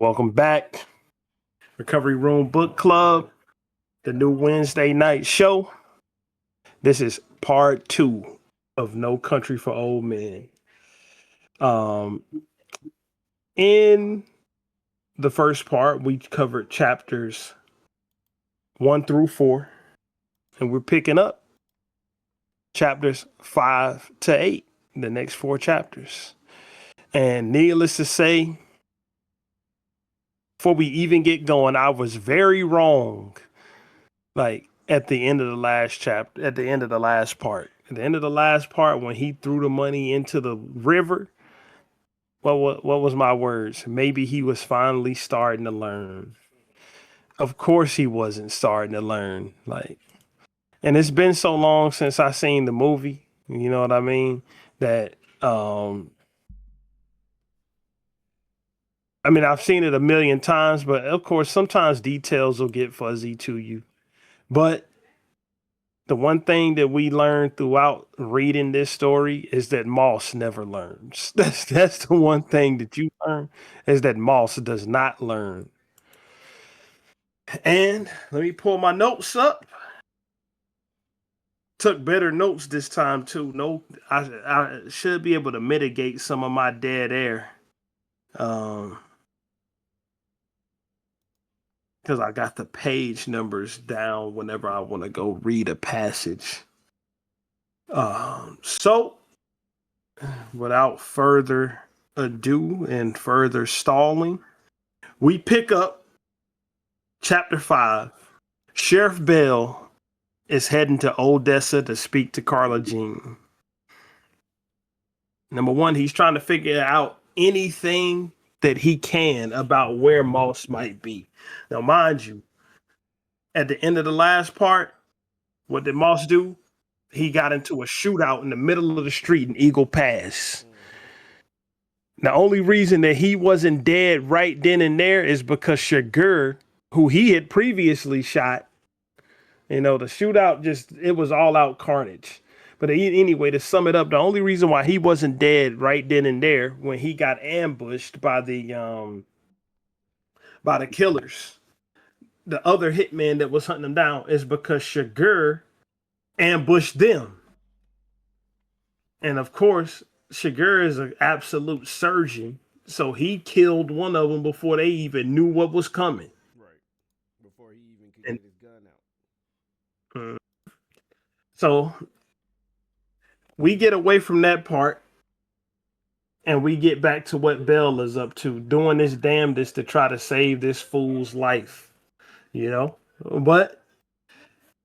Welcome back. Recovery Room Book Club, the new Wednesday night show. This is part 2 of No Country for Old Men. Um, in the first part, we covered chapters 1 through 4, and we're picking up chapters 5 to 8, the next 4 chapters. And needless to say, before we even get going, I was very wrong. Like at the end of the last chapter, at the end of the last part, when he threw the money into the river, what was my words? Maybe he was finally starting to learn. Of course he wasn't starting to learn. And it's been so long since I seen the movie, you know what I mean? That I've seen it a million times, but of course sometimes details will get fuzzy to you. But the one thing that we learned throughout reading this story is that Moss never learns. That's the one thing that you learn, is that Moss does not learn. And let me pull my notes up. Took better notes this time too. No, I should be able to mitigate some of my dead air. Because I got the page numbers down whenever I want to go read a passage. So without further ado and further stalling, we pick up chapter 5. Sheriff Bell is heading to Odessa to speak to Carla Jean. Number one, he's trying to figure out anything that he can about where Moss might be. Now, mind you, at the end of the last part, what did Moss do? He got into a shootout in the middle of the street in Eagle Pass. The only reason that he wasn't dead right then and there is because Chigurh, who he had previously shot, the shootout it was all out carnage. But anyway, to sum it up, the only reason why he wasn't dead right then and there when he got ambushed by the killers, the other hitman that was hunting him down, is because Chigurh ambushed them. And of course, Chigurh is an absolute surgeon, so he killed one of them before they even knew what was coming. Right. Before he even could get his gun out. So we get away from that part and we get back to what Bell is up to, doing his damnedest to try to save this fool's life, But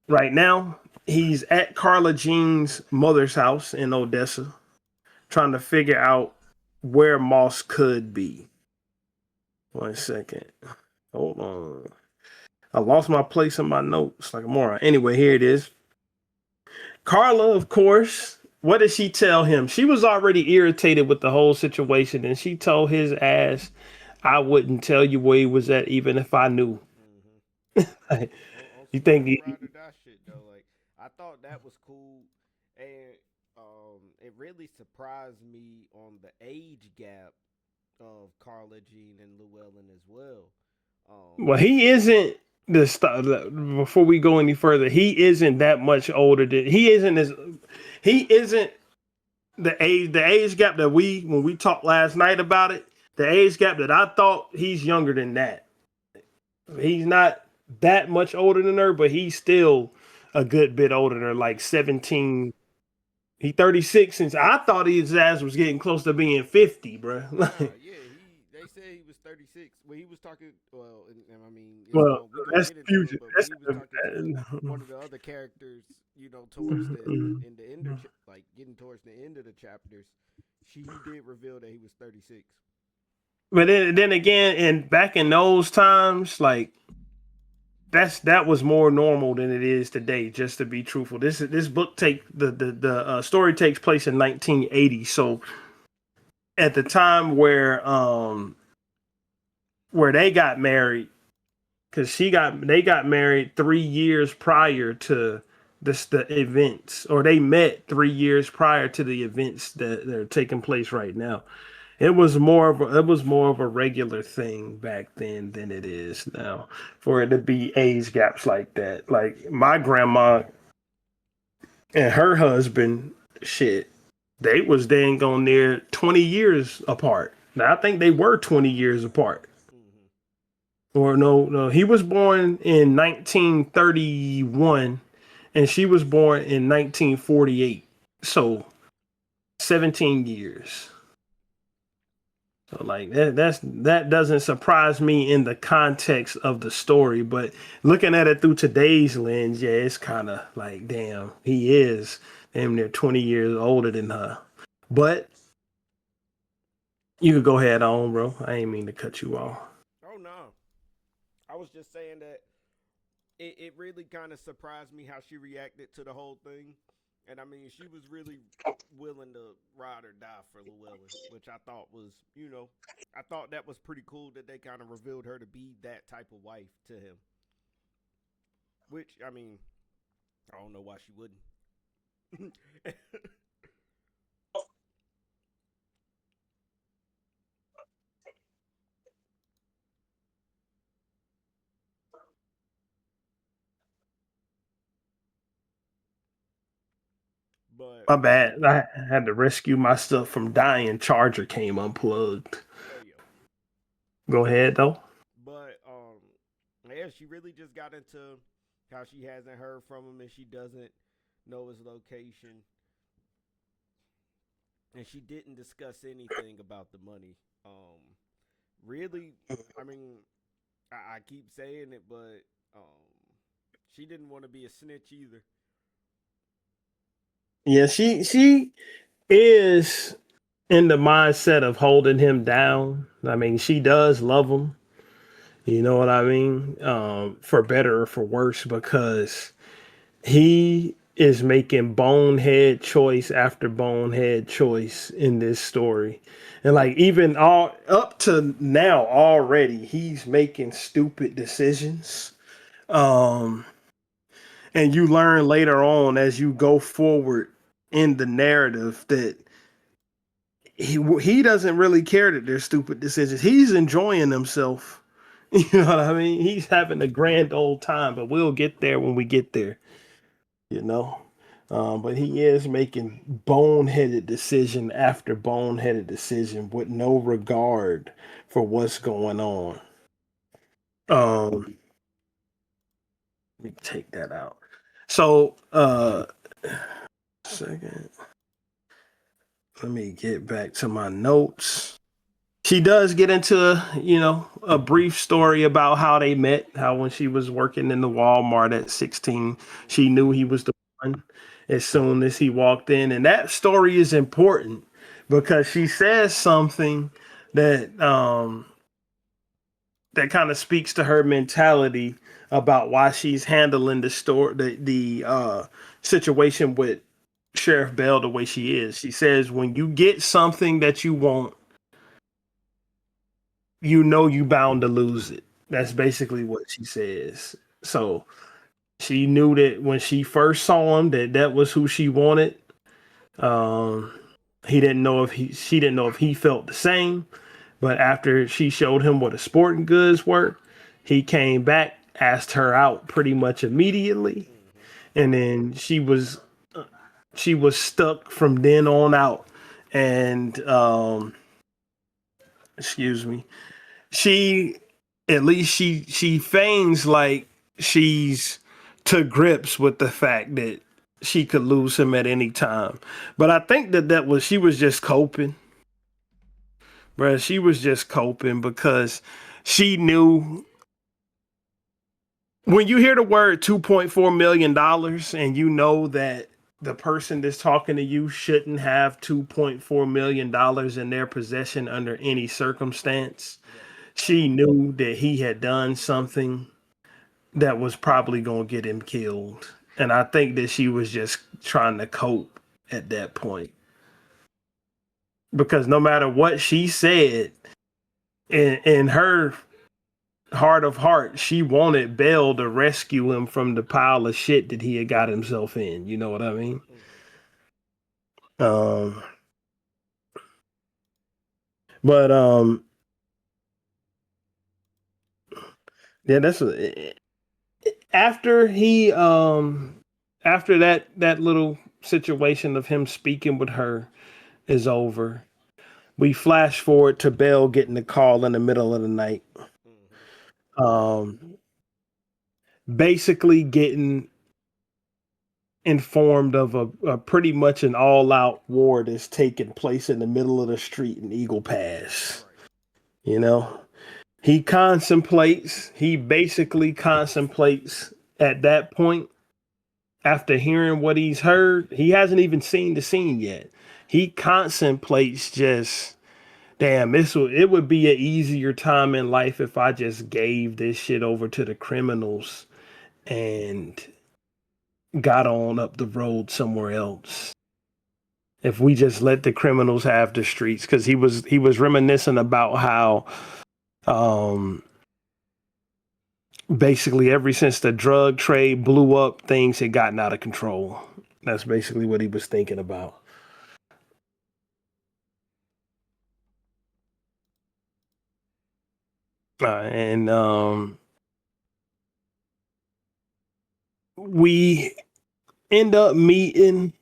right now, he's at Carla Jean's mother's house in Odessa, trying to figure out where Moss could be. 1 second. Hold on. I lost my place in my notes like a moron. Anyway, here it is. Carla, of course, what did she tell him? She was already irritated with the whole situation, and she told his ass, I wouldn't tell you where he was at even if I knew. Mm-hmm. You think he ride or die shit though? Like, I thought that was cool, and it really surprised me on the age gap of Carla Jean and Llewellyn as well. Well, he isn't before we go any further, he isn't that much older than he isn't the age gap that when we talked last night about it, the age gap that I thought, he's younger than that. He's not that much older than her, but he's still a good bit older than her, like 17. He's 36, since I thought his ass was getting close to being 50, bro. They said he was 36. Well, he was talking. That's future. That's one of the other characters, towards getting towards the end of the chapters. She did reveal that he was 36. But then again, and back in those times, like that was more normal than it is today. Just to be truthful, this book the story takes place in 1980. So at the time where they got married, because they got married 3 years prior to the events, or they met 3 years prior to the events that are taking place right now. it was more of a regular thing back then than it is now for it to be age gaps like that. Like my grandma and her husband, shit, they was dang on near 20 years apart. Now I think they were 20 years apart. Hmm. Or no, he was born in 1931 and she was born in 1948. So 17 years. So like that doesn't surprise me in the context of the story, but looking at it through today's lens, yeah, it's kind of like, damn, he is damn near 20 years older than her. But you could go ahead on, bro. I ain't mean to cut you off. Oh no, I was just saying that it really kind of surprised me how she reacted to the whole thing. And I mean, she was really willing to ride or die for Llewellyn, which I thought was, I thought that was pretty cool that they kind of revealed her to be that type of wife to him. Which, I mean, I don't know why she wouldn't. But, My bad. I had to rescue my stuff from dying. Charger came unplugged. oh yeah. Go ahead though. But, yeah, she really just got into how she hasn't heard from him and she doesn't know his location. And she didn't discuss anything about the money. Really, I mean, I keep saying it, but she didn't want to be a snitch either. Yeah, she is in the mindset of holding him down. I mean, she does love him. You know what I mean? For better or for worse, because he is making bonehead choice after bonehead choice in this story. And like even all up to now already, he's making stupid decisions. Um, and you learn later on as you go forward in the narrative that he doesn't really care that they're stupid decisions. He's enjoying himself. You know what I mean? He's having a grand old time, but we'll get there when we get there. You know, but he is making boneheaded decision after boneheaded decision with no regard for what's going on. Let me take that out. So, second, let me get back to my notes. She does get into, a brief story about how they met, how when she was working in the Walmart at 16, she knew he was the one as soon as he walked in. And that story is important because she says something that that kind of speaks to her mentality about why she's handling the situation with Sheriff Bell the way she is. She says when you get something that you want, you know you bound to lose it. That's basically what she says. So she knew that when she first saw him that was who she wanted. Um, he didn't know if he she didn't know if he felt the same. But after she showed him what a sporting goods were, he came back, asked her out pretty much immediately, Mm-hmm. and then she was stuck from then on out. And excuse me, she at least she feigns like she's to grips with the fact that she could lose him at any time. But I think that was she was just coping, bruh. She was just coping because she knew when you hear the word $2.4 million and you know that the person that's talking to you shouldn't have $2.4 million in their possession under any circumstance. Right. She knew that he had done something that was probably going to get him killed. And I think that she was just trying to cope at that point. Because no matter what she said, in her heart of heart, she wanted Bell to rescue him from the pile of shit that he had got himself in. You know what I mean? Mm-hmm. Um, But yeah, that's after he after that little situation of him speaking with her is over. We flash forward to Belle getting the call in the middle of the night. Mm-hmm. Um, basically getting informed of a pretty much an all-out war that's taking place in the middle of the street in Eagle Pass. Right. You know, he basically contemplates at that point, after hearing what he's heard. He hasn't even seen the scene yet. He contemplates just, damn, it would be an easier time in life if I just gave this shit over to the criminals and got on up the road somewhere else. If we just let the criminals have the streets, because he was reminiscing about how um basically ever since the drug trade blew up, things had gotten out of control. That's basically what he was thinking about. And we end up meeting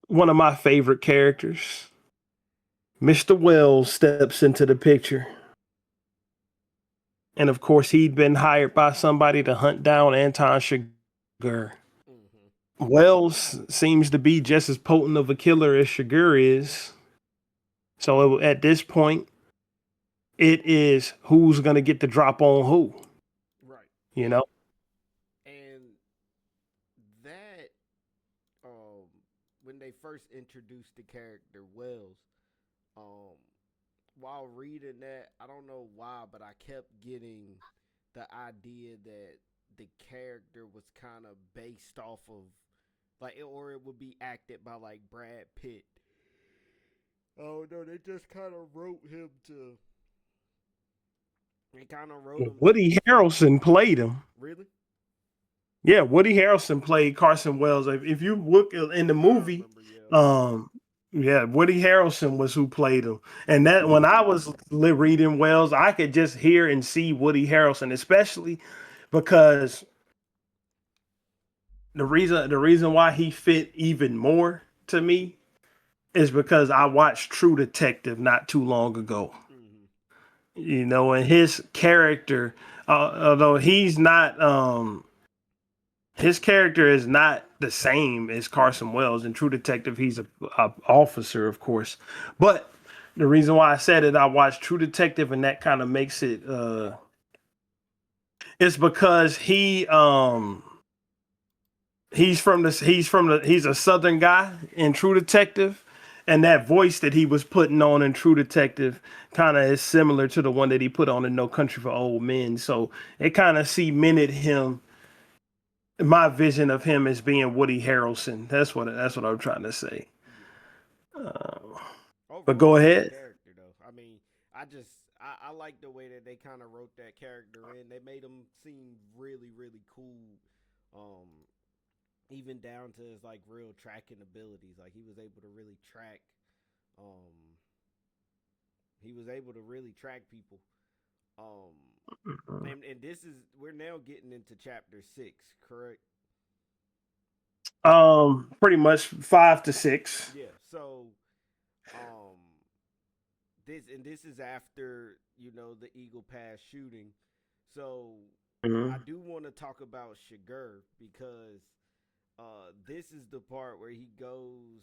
one of my favorite characters. Mr. Wells steps into the picture. And of course, he'd been hired by somebody to hunt down Anton Chigurh. Mm-hmm. Wells seems to be just as potent of a killer as Chigurh is. So at this point, it is who's going to get the drop on who, Right. you know? And that, um, when they first introduced the character Wells, um, while reading that, I don't know why, but I kept getting the idea that the character was kind of based off of, like, or it would be acted by like Brad Pitt. Oh no, they just kind of wrote him to. They kind of wrote him to Woody be something. Harrelson played him. Really? Yeah, Woody Harrelson played Carson Wells. If you look in the I movie, remember. Yeah. um, yeah, Woody Harrelson was who played him. And that when I was reading Wells, I could just hear and see Woody Harrelson, especially because the reason why he fit even more to me is because I watched True Detective not too long ago. Mm-hmm. And his character, although his character is not the same as Carson Wells. In True Detective, he's a officer, of course. But the reason why I said it, I watched True Detective, and that kind of makes it. It's because he's a Southern guy in True Detective, and that voice that he was putting on in True Detective kind of is similar to the one that he put on in No Country for Old Men. So it kind of cemented him, my vision of him as being Woody Harrelson. That's what I'm trying to say. Yeah. Uh, but Overall, go good ahead. character though. I mean, I like the way that they kind of wrote that character in. They made him seem really really cool. Um, even down to his like real tracking abilities. Like he was able to really track. Um, he was able to really track people. Um, and this is we're now getting into chapter 6, correct? Pretty much 5 to 6. Yeah. So, um, this is after the Eagle Pass shooting. So I Mhm. do want to talk about Chigurh because this is the part where he goes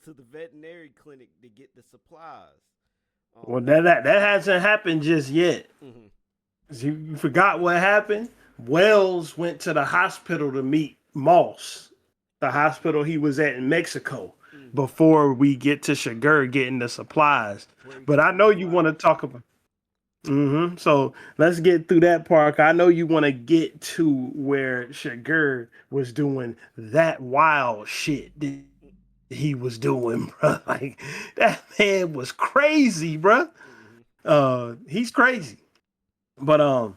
to the veterinary clinic to get the supplies. Well, Um, that hasn't happened just yet. mm-hmm, You forgot what happened. Wells went to the hospital to meet Moss, the hospital he was at in Mexico, mm-hmm, before we get to Chigurh getting the supplies. where he But I gets know the you want to flowers. talk about. So let's get through that part. I know you want to get to where Chigurh was doing that wild shit that he was doing, bro. Like that man was crazy, bro. Mm-hmm, He's crazy. But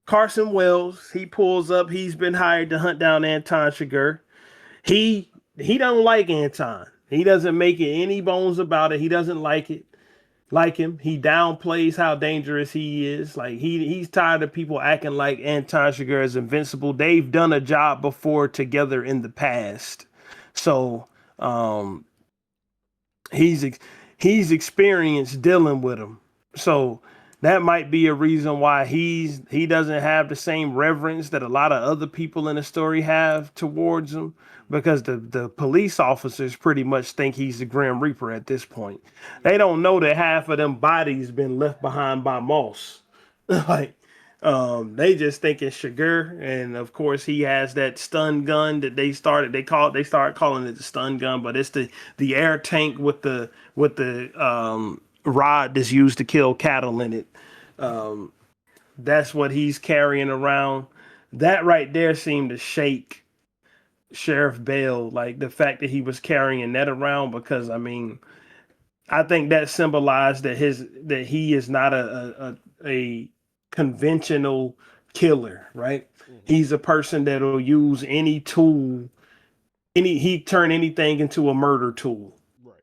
Carson Wells, he pulls up. He's been hired to hunt down Anton Chigurh. He he don't like Anton. He doesn't make it any bones about it. He doesn't like him. He downplays how dangerous he is. Like he's tired of people acting like Anton Chigurh is invincible. They've done a job before together in the past. So um he's he's experienced dealing with him. So that might be a reason why he doesn't have the same reverence that a lot of other people in the story have towards him, because the police officers pretty much think he's the Grim Reaper at this point. They don't know that half of them bodies been left behind by Moss. Like they just think it's Chigurh, and of course he has that stun gun that they started calling it the stun gun, but it's the air tank with the rod that's used to kill cattle in it. That's what he's carrying around. That right there seemed to shake Sheriff Bale, like the fact that he was carrying that around, because I mean, I think that symbolized that he is not a conventional killer, right? He's a person that'll use any tool, he turn anything into a murder tool. Right.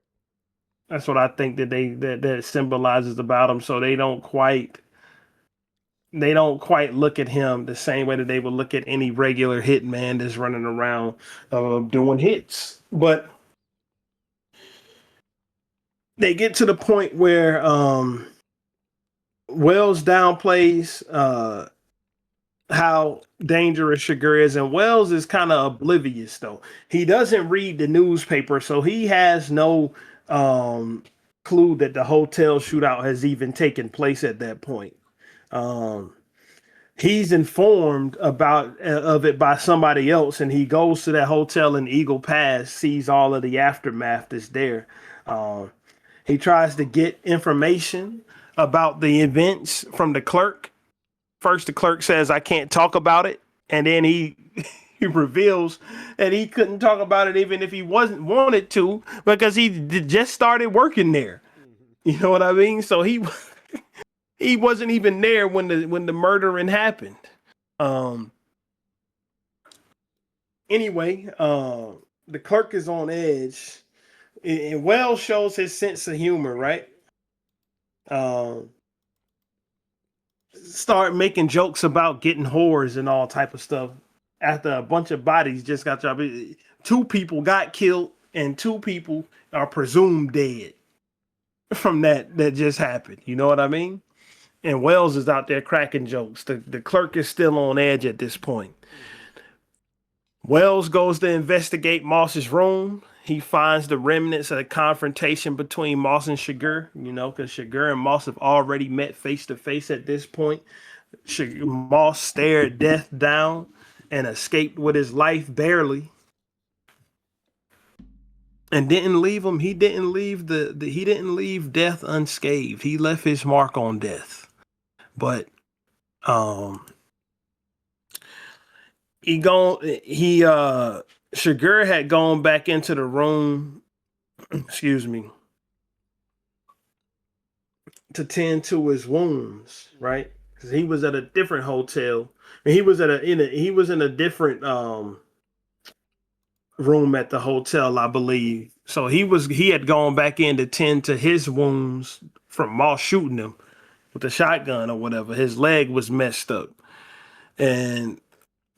That's what I think that symbolizes about him. So they don't quite look at him the same way that they would look at any regular hitman that's running around doing hits. But they get to the point where Wells downplays how dangerous Chigurh is, and Wells is kind of oblivious though. He doesn't read the newspaper, so he has no clue that the hotel shootout has even taken place at that point. He's informed of it by somebody else, and he goes to that hotel in Eagle Pass, sees all of the aftermath that's there. He tries to get information about the events from the clerk. First, the clerk says, "I can't talk about it," and then he reveals that he couldn't talk about it even if he wasn't wanted to, because he just started working there. You know what I mean? So he wasn't even there when the murdering happened. Anyway, the clerk is on edge, and Wells shows his sense of humor, right? Start making jokes about getting whores and all type of stuff after a bunch of bodies just got dropped. 2 people got killed and 2 people are presumed dead from that just happened. You know what I mean? And Wells is out there cracking jokes. The clerk is still on edge at this point. Wells goes to investigate Moss's room. He finds the remnants of a confrontation between Moss and Chigurh, because Chigurh and Moss have already met face to face at this point. Moss stared death down and escaped with his life barely, and didn't leave him. He didn't leave death unscathed. He left his mark on death. But Chigurh had gone back into the room, excuse me, to tend to his wounds, right? Because he was at a different hotel. He was in a different room at the hotel, I believe. So he had gone back in to tend to his wounds from Moss shooting him with the shotgun or whatever. His leg was messed up, and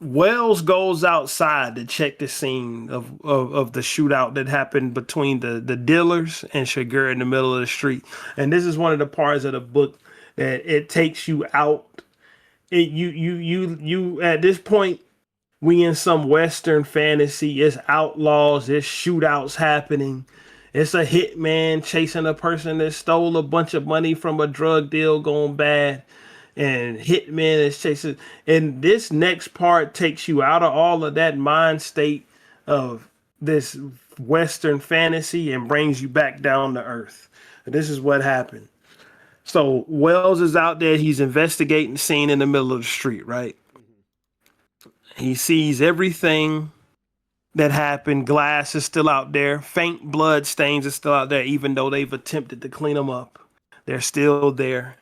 Wells goes outside to check the scene of the shootout that happened between the dealers and Chigurh in the middle of the street. And this is one of the parts of the book that it takes you out. You at this point, we in some Western fantasy. It's outlaws, it's shootouts happening. It's a hitman chasing a person that stole a bunch of money from a drug deal going bad. And hitman is chasing. And this next part takes you out of all of that mind state of this Western fantasy and brings you back down to earth. This is what happened. So Wells is out there. He's investigating the scene in the middle of the street, right? He sees everything that happened. Glass is still out there. Faint blood stains are still out there, even though they've attempted to clean them up. They're still there.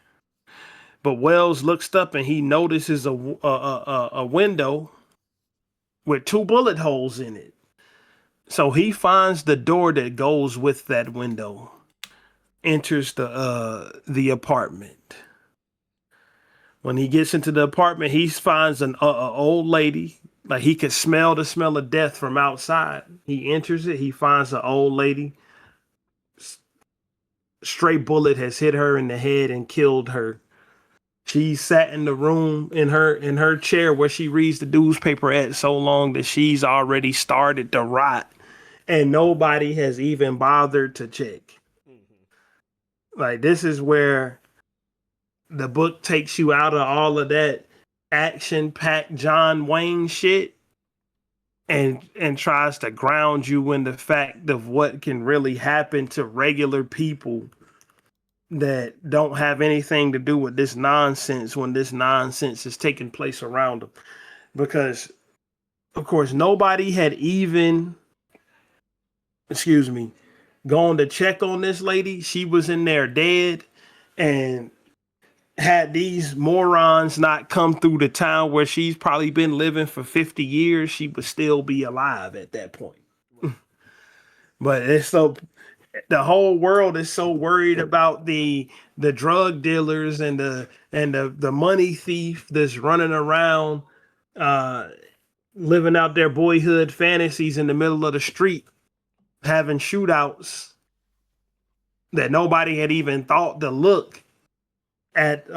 But Wells looks up and he notices a window with 2 bullet holes in it. So he finds the door that goes with that window, enters the apartment. When he gets into the apartment, he finds an old lady. Like he could smell the smell of death from outside. He enters it. He finds an old lady. Stray bullet has hit her in the head and killed her. She sat in the room in her chair where she reads the newspaper at so long that she's already started to rot, and nobody has even bothered to check. Like this is where the book takes you out of all of that action-packed John Wayne shit and tries to ground you in the fact of what can really happen to regular people that don't have anything to do with this nonsense when this nonsense is taking place around them. Because, of course, nobody had even, gone to check on this lady. She was in there dead. And had these morons not come through the town where she's probably been living for 50 years, she would still be alive at that point. But it's so the whole world is so worried about the drug dealers and the money thief that's running around living out their boyhood fantasies in the middle of the street, having shootouts, that nobody had even thought to look at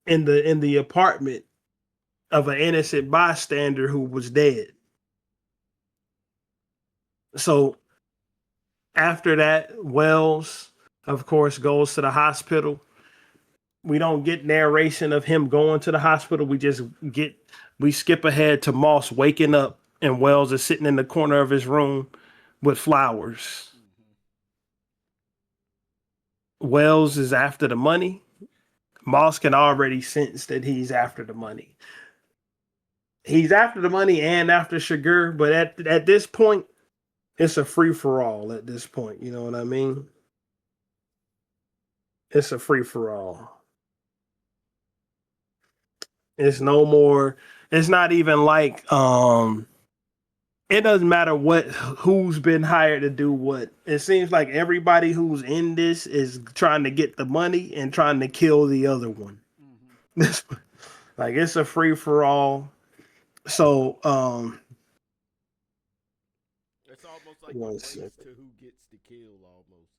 in the apartment of an innocent bystander who was dead. So after that, Wells, of course, goes to the hospital. We don't get narration of him going to the hospital. We skip ahead to Moss waking up and Wells is sitting in the corner of his room with flowers. Wells is after the money. Moss can already sense that he's after the money. He's after the money and after Chigurh, but at this point, it's a free for all at this point. You know what I mean? It's a free for all. It's no more. It's not even like it doesn't matter who's been hired to do what. It seems like everybody who's in this is trying to get the money and trying to kill the other one. Like it's a free for all. So it's almost like a race to who gets the kill, almost,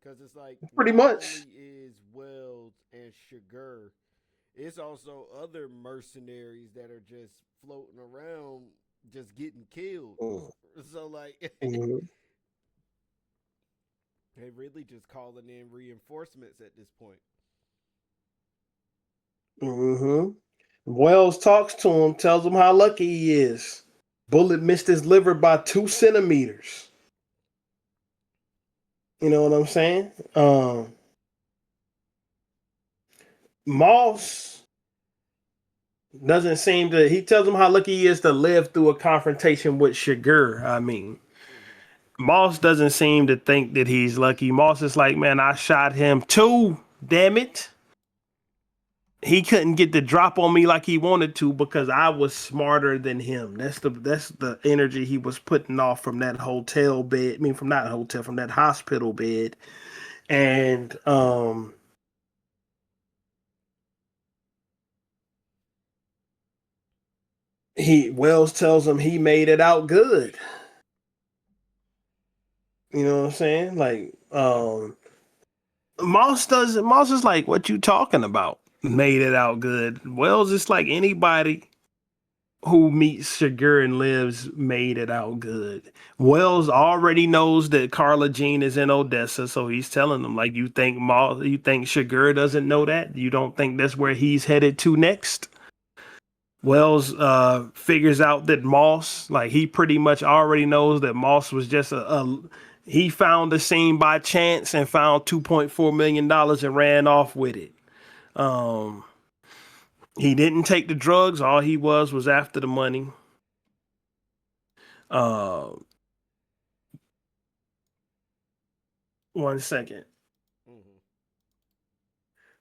because it's like pretty not much only is Wells and Chigurh, it's also other mercenaries that are just floating around, just getting killed. So like, they really just calling in reinforcements at this point. Wells talks to him, tells him how lucky he is. Bullet missed his liver by 2 centimeters. You know what I'm saying? Moss doesn't seem to. He tells him how lucky he is to live through a confrontation with Chigurh. I mean, Moss doesn't seem to think that he's lucky. Moss is like, man, I shot him too. Damn it. He couldn't get the drop on me like he wanted to because I was smarter than him. That's the energy he was putting off from that hotel bed. I mean, from that hospital bed. And Wells tells him he made it out good. You know what I'm saying? Like Moss is like, what you talking about? Made it out good. Wells is like anybody who meets Chigurh and lives made it out good. Wells already knows that Carla Jean is in Odessa, so he's telling them, like, you think Chigurh doesn't know that? You don't think that's where he's headed to next? Wells figures out that Moss, like, he pretty much already knows that Moss was just he found the scene by chance and found $2.4 million and ran off with it. He didn't take the drugs. All he was after the money. One second.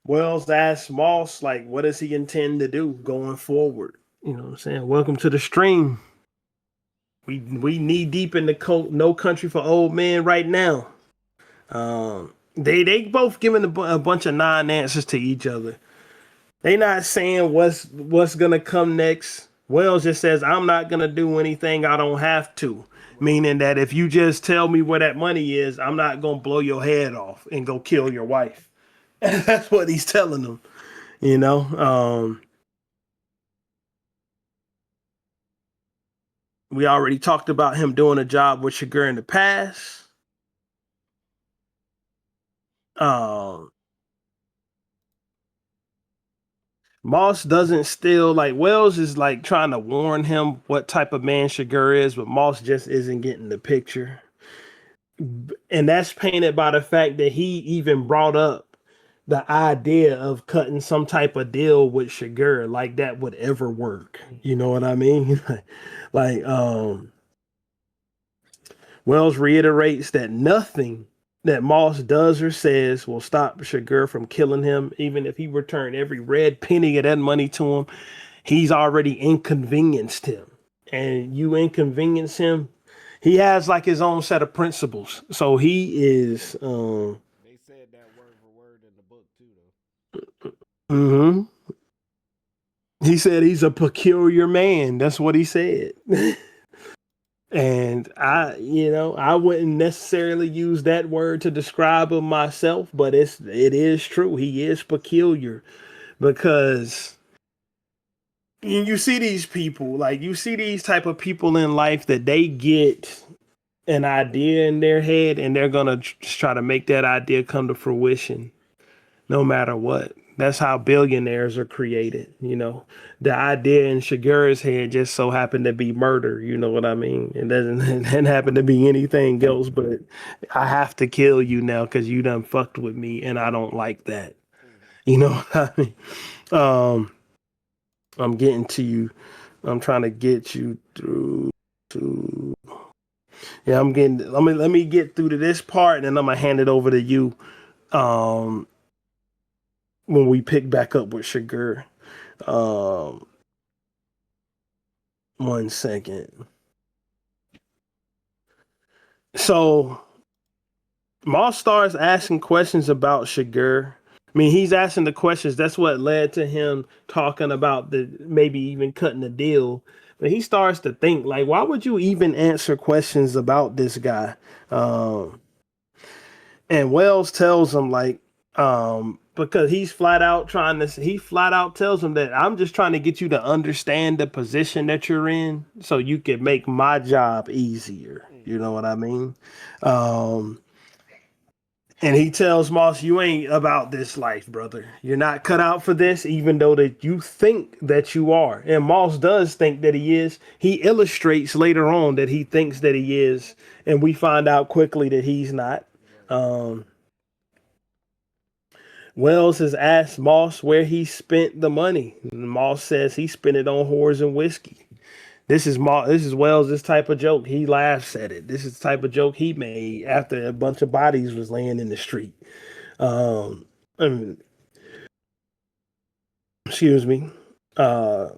Wells asks Moss, like, what does he intend to do going forward? You know what I'm saying? Welcome to the stream. We knee deep in the No Country for Old Men right now. They both giving a bunch of non-answers to each other. They not saying what's gonna come next. Wells just says, I'm not gonna do anything I don't have to. Meaning that if you just tell me where that money is, I'm not gonna blow your head off and go kill your wife. That's what he's telling them. You know. We already talked about him doing a job with Chigurh in the past. Um, Moss doesn't still like Wells is like trying to warn him what type of man Chigurh is, but Moss just isn't getting the picture. And that's painted by the fact that he even brought up the idea of cutting some type of deal with Chigurh, like that would ever work. You know what I mean? like Wells reiterates that nothing that Moss does or says will stop Chigurh from killing him, even if he returned every red penny of that money to him. He's already inconvenienced him, and you inconvenience him. He has like his own set of principles, so he is. They said that word for word in the book too, Mm-hmm. He said he's a peculiar man. That's what he said. And I wouldn't necessarily use that word to describe him myself, but it is true. He is peculiar because you see these people, like you see these type of people in life that they get an idea in their head and they're gonna just try to make that idea come to fruition, no matter what. That's how billionaires are created. The idea in Chigurh's head just so happened to be murder. You know what I mean? It doesn't happen to be anything else, but I have to kill you now because you done fucked with me and I don't like that. You know what I mean? I'm getting to you. I'm trying to get you through to yeah, let me get through to this part and then I'm gonna hand it over to you. Um when we pick back up with Chigurh. Um, 1 second. So Moss starts asking questions about Chigurh. I mean, he's asking the questions. That's what led to him talking about the maybe even cutting the deal. But he starts to think like, why would you even answer questions about this guy? Um, and Wells tells him like, because he flat out tells him that I'm just trying to get you to understand the position that you're in so you can make my job easier. You know what I mean? Um, and he tells Moss, you ain't about this life, brother. You're not cut out for this, even though that you think that you are. And Moss does think that he is. He illustrates later on that he thinks that he is, and we find out quickly that he's not. Um, Wells has asked Moss where he spent the money. And Moss says he spent it on whores and whiskey. This is Wells' this type of joke. He laughs at it. This is the type of joke he made after a bunch of bodies was laying in the street. Um, I mean, excuse me. Uh,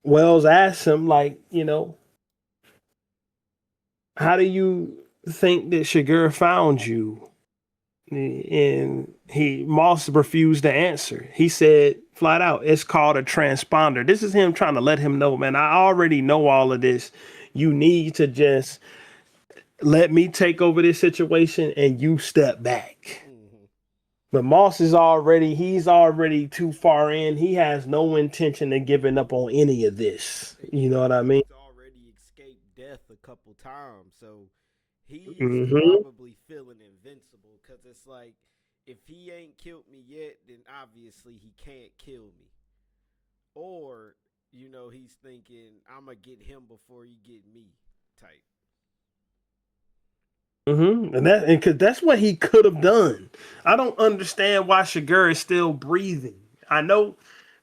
Wells asks him, like, how do you think that Chigurh found you? And Moss refused to answer. He said flat out, it's called a transponder. This is him trying to let him know, man, I already know all of this. You need to just let me take over this situation and you step back. But Moss he's already too far in. He has no intention of giving up on any of this. You know what I mean? He's already escaped death a couple times, so he's Mm-hmm. probably feeling invincible. Cause it's like, if he ain't killed me yet, then obviously he can't kill me. Or, he's thinking, I'm gonna get him before you get me, type. Mm-hmm. And because that's what he could have done. I don't understand why Chigurh is still breathing. I know,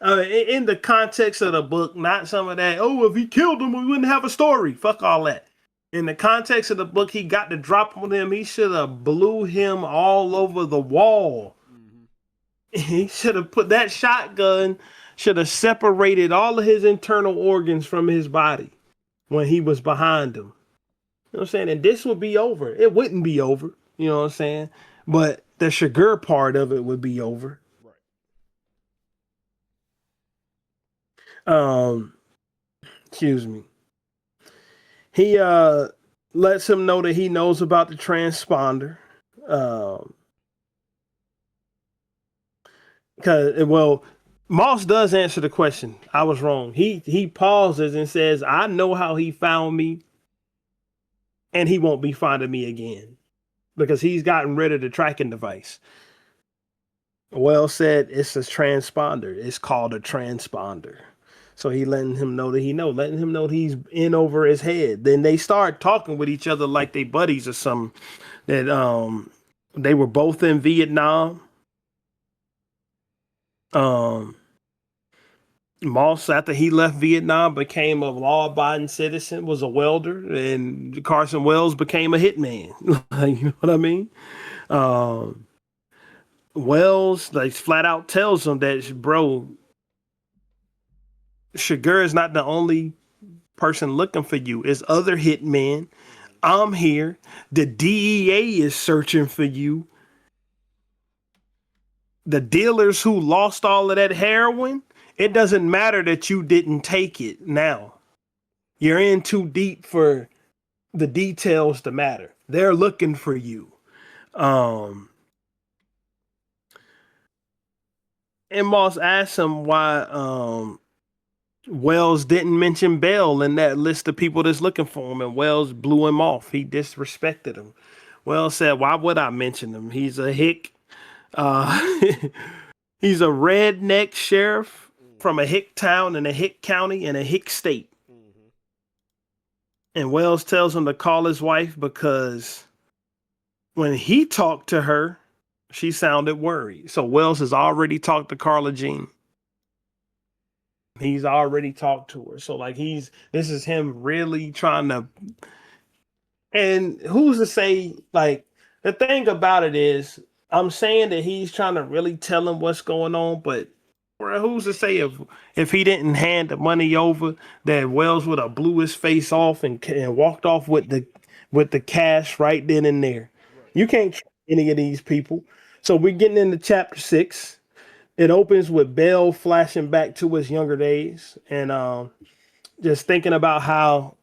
in the context of the book, not some of that. Oh, if he killed him, we wouldn't have a story. Fuck all that. In the context of the book, he got the drop on him. He should have blew him all over the wall. Mm-hmm. He should have put that shotgun. Should have separated all of his internal organs from his body. when he was behind him. You know what I'm saying? And this would be over. It wouldn't be over. You know what I'm saying? But the Chigurh part of it would be over. Right. Um, excuse me. He lets him know that he knows about the transponder. Um, Cause well, Moss does answer the question. I was wrong. He pauses and says, "I know how he found me, and he won't be finding me again because he's gotten rid of the tracking device." Well said. It's a transponder. It's called a transponder. So he letting him know that letting him know that he's in over his head. Then they start talking with each other like they buddies or something. That they were both in Vietnam. Um Moss, after he left Vietnam, became a law-abiding citizen, was a welder, and Carson Wells became a hitman. You know what I mean? Um, Wells, like, flat out tells him that, bro, Chigurh is not the only person looking for you. It's other hitmen. Mm-hmm. I'm here. The DEA is searching for you. The dealers who lost all of that heroin, it doesn't matter that you didn't take it now. You're in too deep for the details to matter. They're looking for you. Um, and Moss asked him why Wells didn't mention Bell in that list of people that's looking for him, and Wells blew him off. He disrespected him. Wells said, "Why would I mention him? He's a hick. Uh, he's a redneck sheriff from Mm-hmm. a hick town in a hick county in a hick state." Mm-hmm. And Wells tells him to call his wife because when he talked to her, she sounded worried. So Wells has already talked to Carla Jean. He's already talked to her. So like this is him really trying to. And who's to say, like, the thing about it is, I'm saying that he's trying to really tell him what's going on, but who's to say if he didn't hand the money over that Wells would have blew his face off and walked off with the cash right then and there. Right. You can't trust any of these people. So we're getting into chapter 6. It opens with Bell flashing back to his younger days and just thinking about how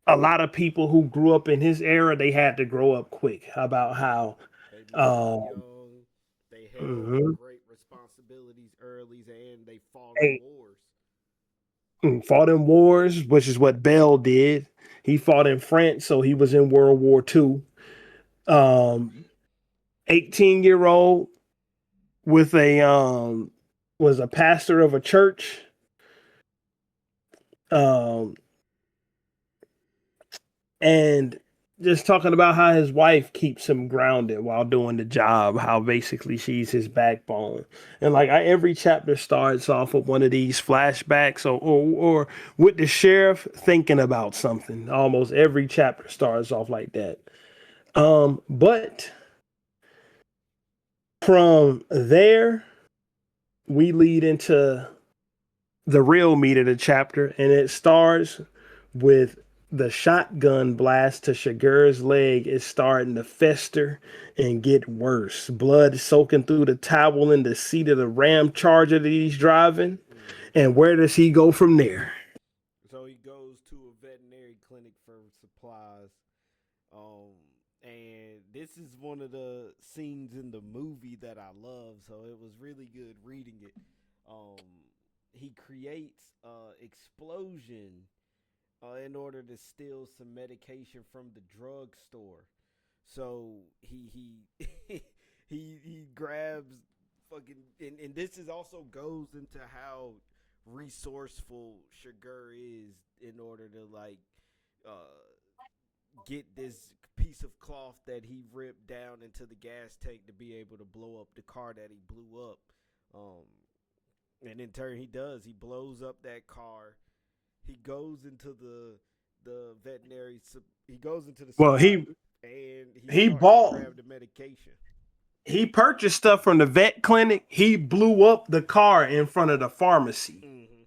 a lot of people who grew up in his era, they had to grow up quick. About how They married um, young. They held mhm, great responsibilities early, and they fought in they wars. fought in wars, which is what Bell did. He fought in France, so he was in World War II. 18-year-old with a was a pastor of a church. Um, and just talking about how his wife keeps him grounded while doing the job, how basically she's his backbone. And like every chapter starts off with one of these flashbacks or with the sheriff thinking about something. Almost every chapter starts off like that. But from there we lead into the real meat of the chapter, and it starts with the shotgun blast to Chigurh's leg is starting to fester and get worse. Blood soaking through the towel in the seat of the Ram Charger that he's driving. Mm-hmm. And where does he go from there? So he goes to a veterinary clinic for supplies. Um, and this is one of the scenes in the movie that I love, so it was really good reading it. Um, he creates explosion in order to steal some medication from the drugstore. So he grabs fucking and this is also goes into how resourceful Chigurh is in order to like uh get this piece of cloth that he ripped down into the gas tank to be able to blow up the car that he blew up. Um, and in turn, he does. He blows up that car. He goes into the veterinary. He goes into the Well, supply and he he starts to bought grab the medication. he purchased stuff from the vet clinic. He blew up the car in front of the pharmacy. Mm-hmm.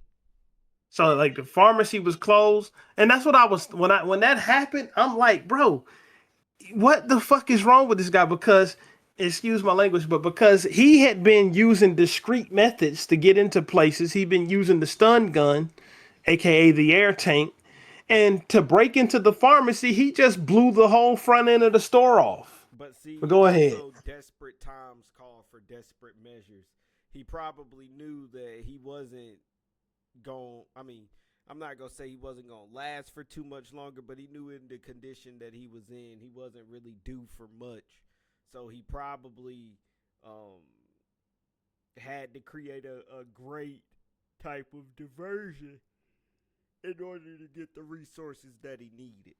So like the pharmacy was closed, and that's what I was when that happened. I'm like, bro, what the fuck is wrong with this guy? Because, excuse my language, but because he had been using discreet methods to get into places, he'd been using the stun gun, aka the air tank, and to break into the pharmacy, he just blew the whole front end of the store off. But see, But go ahead. also desperate times call for desperate measures. He probably knew that he wasn't going. I mean, I'm not gonna say he wasn't gonna last for too much longer, but he knew in the condition that he was in, he wasn't really due for much. So he probably um, had to create a great type of diversion in order to get the resources that he needed.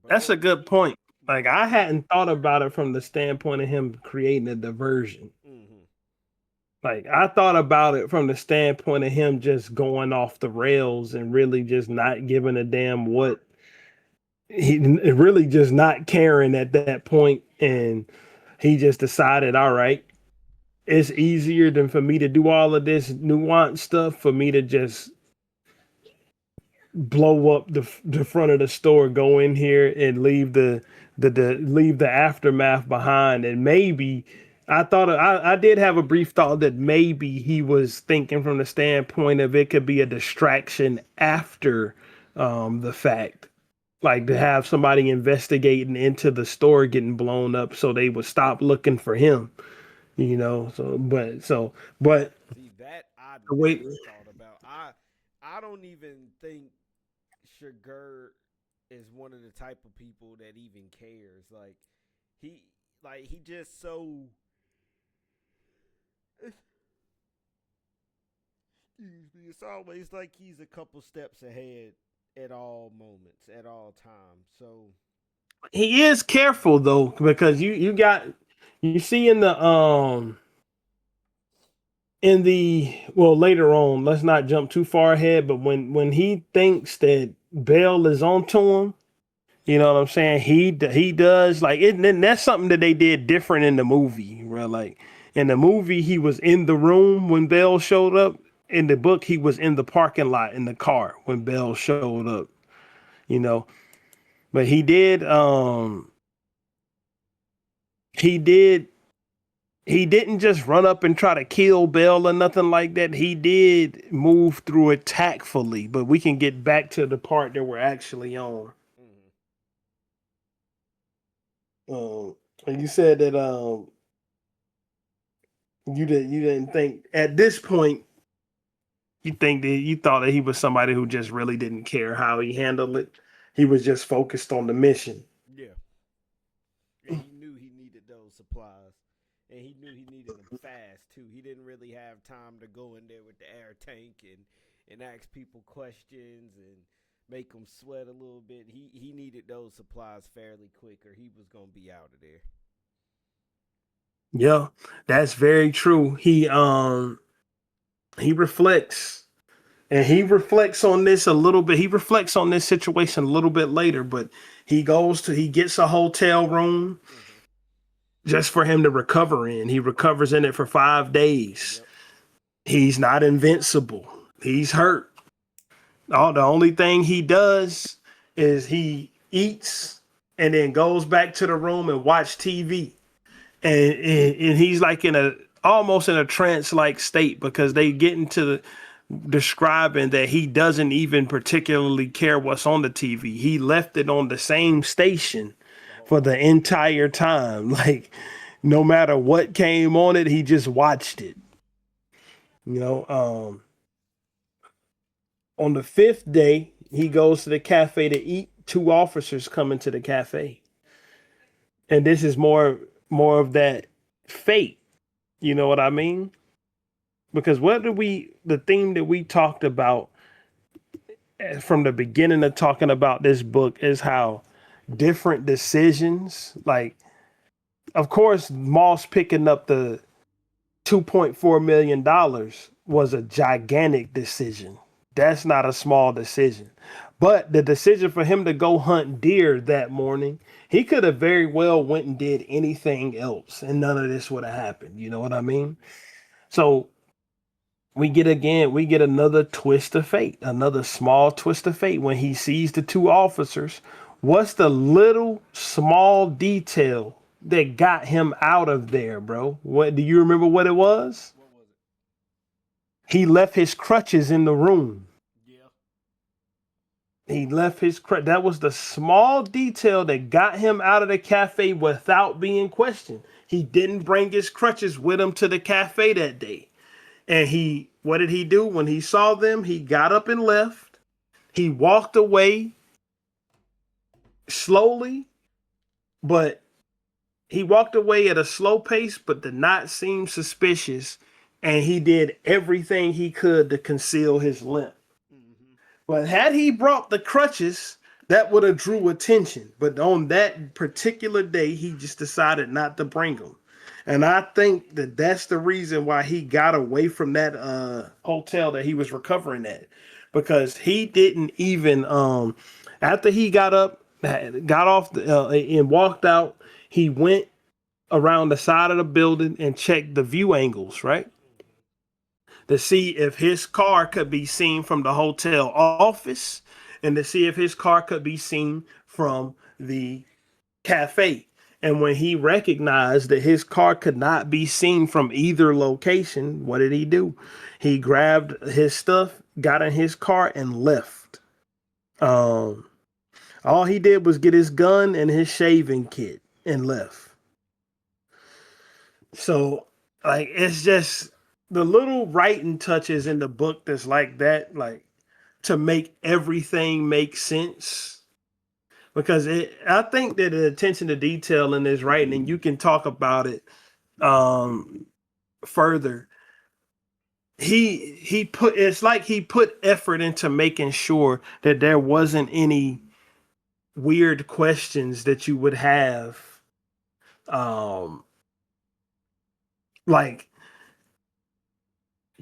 But That's what? a good point. Like But I hadn't thought about it from the standpoint of him creating a diversion. mm-hmm. Like I thought about it from the standpoint of him just going off the rails and really just not giving a damn what he really just not caring at that point, and he just decided, all right, it's easier than for me to do all of this nuanced stuff for me to just blow up the front of the store, go in here and leave the leave the aftermath behind. And maybe I did have a brief thought that maybe he was thinking from the standpoint of it could be a distraction after the fact, like to have somebody investigating into the store getting blown up so they would stop looking for him, you know. But See that I the way never thought about. I don't even think Chigurh is one of the type of people that even cares. He he just so excuse me. It's always like he's a couple steps ahead at all moments, at all times. So he is careful though, because you got you see in the well later on, let's not jump too far ahead, but when he thinks that Bell is onto him, you know what I'm saying, he does like it. And that's something that they did different in the movie, where like in the movie he was in the room when Bell showed up. In the book he was in the parking lot in the car when Bell showed up, you know. But he did he didn't just run up and try to kill Bell or nothing like that. He did move through it tactfully, but we can get back to the part that we're actually on. mm-hmm. You said that you didn't think at this point, you think that you thought that he was somebody who just really didn't care how he handled it. He was just focused on the mission. Yeah, and he knew he needed those supplies, and he knew he needed them fast too. He didn't really have time to go in there with the air tank and ask people questions and make them sweat a little bit. He needed those supplies fairly quick, or he was gonna be out of there. Yeah, that's very true. He reflects, and he reflects on this a little bit. He reflects on this situation a little bit later, but he gets a hotel room Mm-hmm. just for him to recover in. He recovers in it for 5 days. Yep. He's not invincible. He's hurt. The only thing he does is he eats and then goes back to the room and watch TV. And he's like in a almost in a trance like state, because they get into describing that he doesn't even particularly care what's on the TV. He left it on the same station The for whole the time. entire time. Like no matter what came on it, he just watched it. You know, on the fifth day, he goes to the cafe to eat. Two officers come into the cafe, and this is more of that fate. You know what I mean? Because the theme that we talked about from the beginning of talking about this book is how different decisions, like, of course, Moss picking up the $2.4 million was a gigantic decision. That's not a small decision. But the decision for him to go hunt deer that morning, he could have very well went and did anything else and none of this would have happened. You know what I mean? So we get another twist of fate, another small twist of fate when he sees the two officers. What's the little small detail that got him out of there, bro? What do you remember what it was? What was it? He left his crutches in the room. Yeah. He left his crutch. That was the small detail that got him out of the cafe without being questioned. He didn't bring his crutches with him to the cafe that day. And what did he do when he saw them? He got up and left. He walked away slowly, but he walked away at a slow pace, but did not seem suspicious. And he did everything he could to conceal his limp. Mm-hmm. But had he brought the crutches, that would have drew attention. But on that particular day, he just decided not to bring them. And I think that that's the reason why he got away from that hotel that he was recovering at, because he didn't even after he got up, got off and walked out, he went around the side of the building and checked the view angles, right? To see if his car could be seen from the hotel office and to see if his car could be seen from the cafe. And when he recognized that his car could not be seen from either location, what did he do? He grabbed his stuff, got in his car, and left. All he did was get his gun and his shaving kit and left. So, like, it's just the little writing touches in the book that's like that, like to make everything make sense. Because I think that the attention to detail in this writing, and you can talk about it further. He put it's like he put effort into making sure that there wasn't any weird questions that you would have. Um, like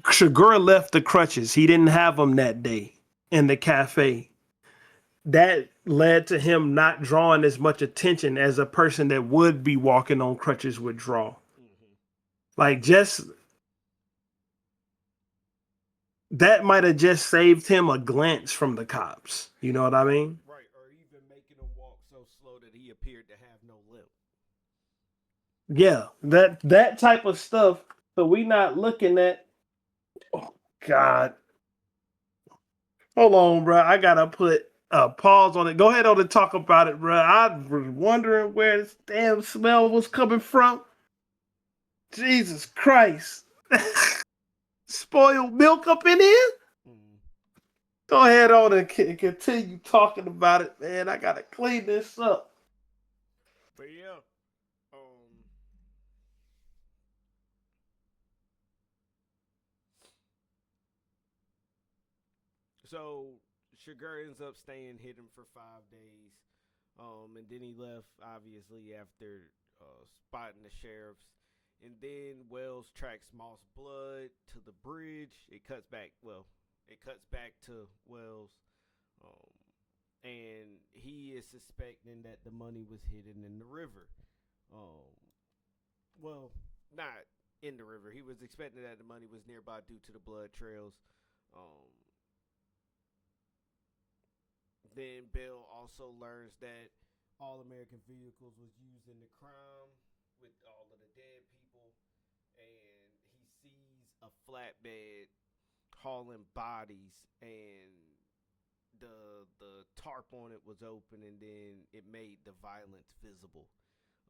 Chigurh left the crutches. He didn't have them that day in the cafe. That led to him not drawing as much attention as a person that would be walking on crutches would draw. Mm-hmm. Like, just that might have just saved him a glance from the cops. You know what I mean? Right, or even making him walk so slow that he appeared to have no limp. Yeah, that type of stuff. So we not looking at. Oh God, hold on, bro. I gotta put a pause on it. Go ahead on and talk about it, bro. I was wondering where this damn smell was coming from. Jesus Christ. Spoiled milk up in here? Mm-hmm. Go ahead on and continue talking about it, man. I gotta clean this up. But yeah, so Chigurh ends up staying hidden for 5 days. And then he left, obviously, after spotting the sheriffs. And then Wells tracks Moss Blood to the bridge. It cuts back to Wells. Um, and he is suspecting that the money was hidden in the river. Um, well, not in the river. He was expecting that the money was nearby due to the blood trails. Um, then Bill also learns that All American Vehicles was used in the crime with all of the dead people, and he sees a flatbed hauling bodies, and the tarp on it was open, and then it made the violence visible.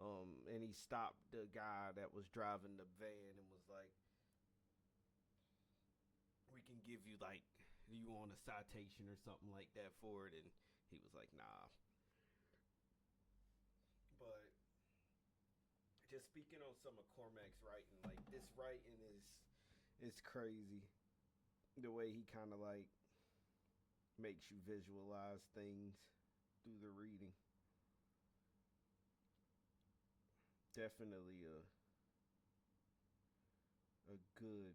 And he stopped the guy that was driving the van and was like, "We can give you like, you want a citation or something like that for it?" And he was like, "Nah." But just speaking on some of Cormac's writing, like this writing is crazy. The way he kind of like makes you visualize things through the reading. Definitely a good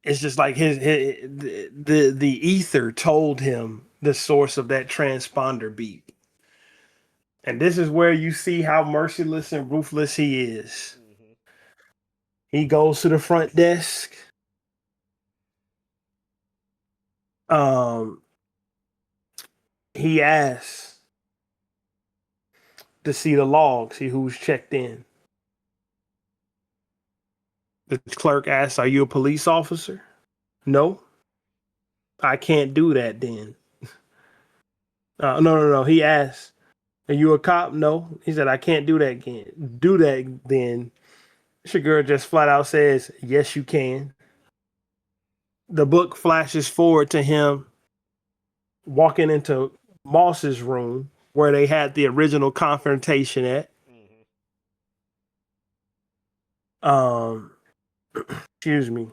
it's just like the ether told him the source of that transponder beep. And this is where you see how merciless and ruthless he is. Mm-hmm. He goes to the front desk. Um, he asks to see the log, see who's checked in. The clerk asks, "Are you a police officer?" No, I can't do that then. No. He asks, "Are you a cop?" No. He said, "I can't do that again. Do that then." Chigurh just flat out says, "Yes, you can." The book flashes forward to him walking into Moss's room where they had the original confrontation at. Mm-hmm. Um, excuse me.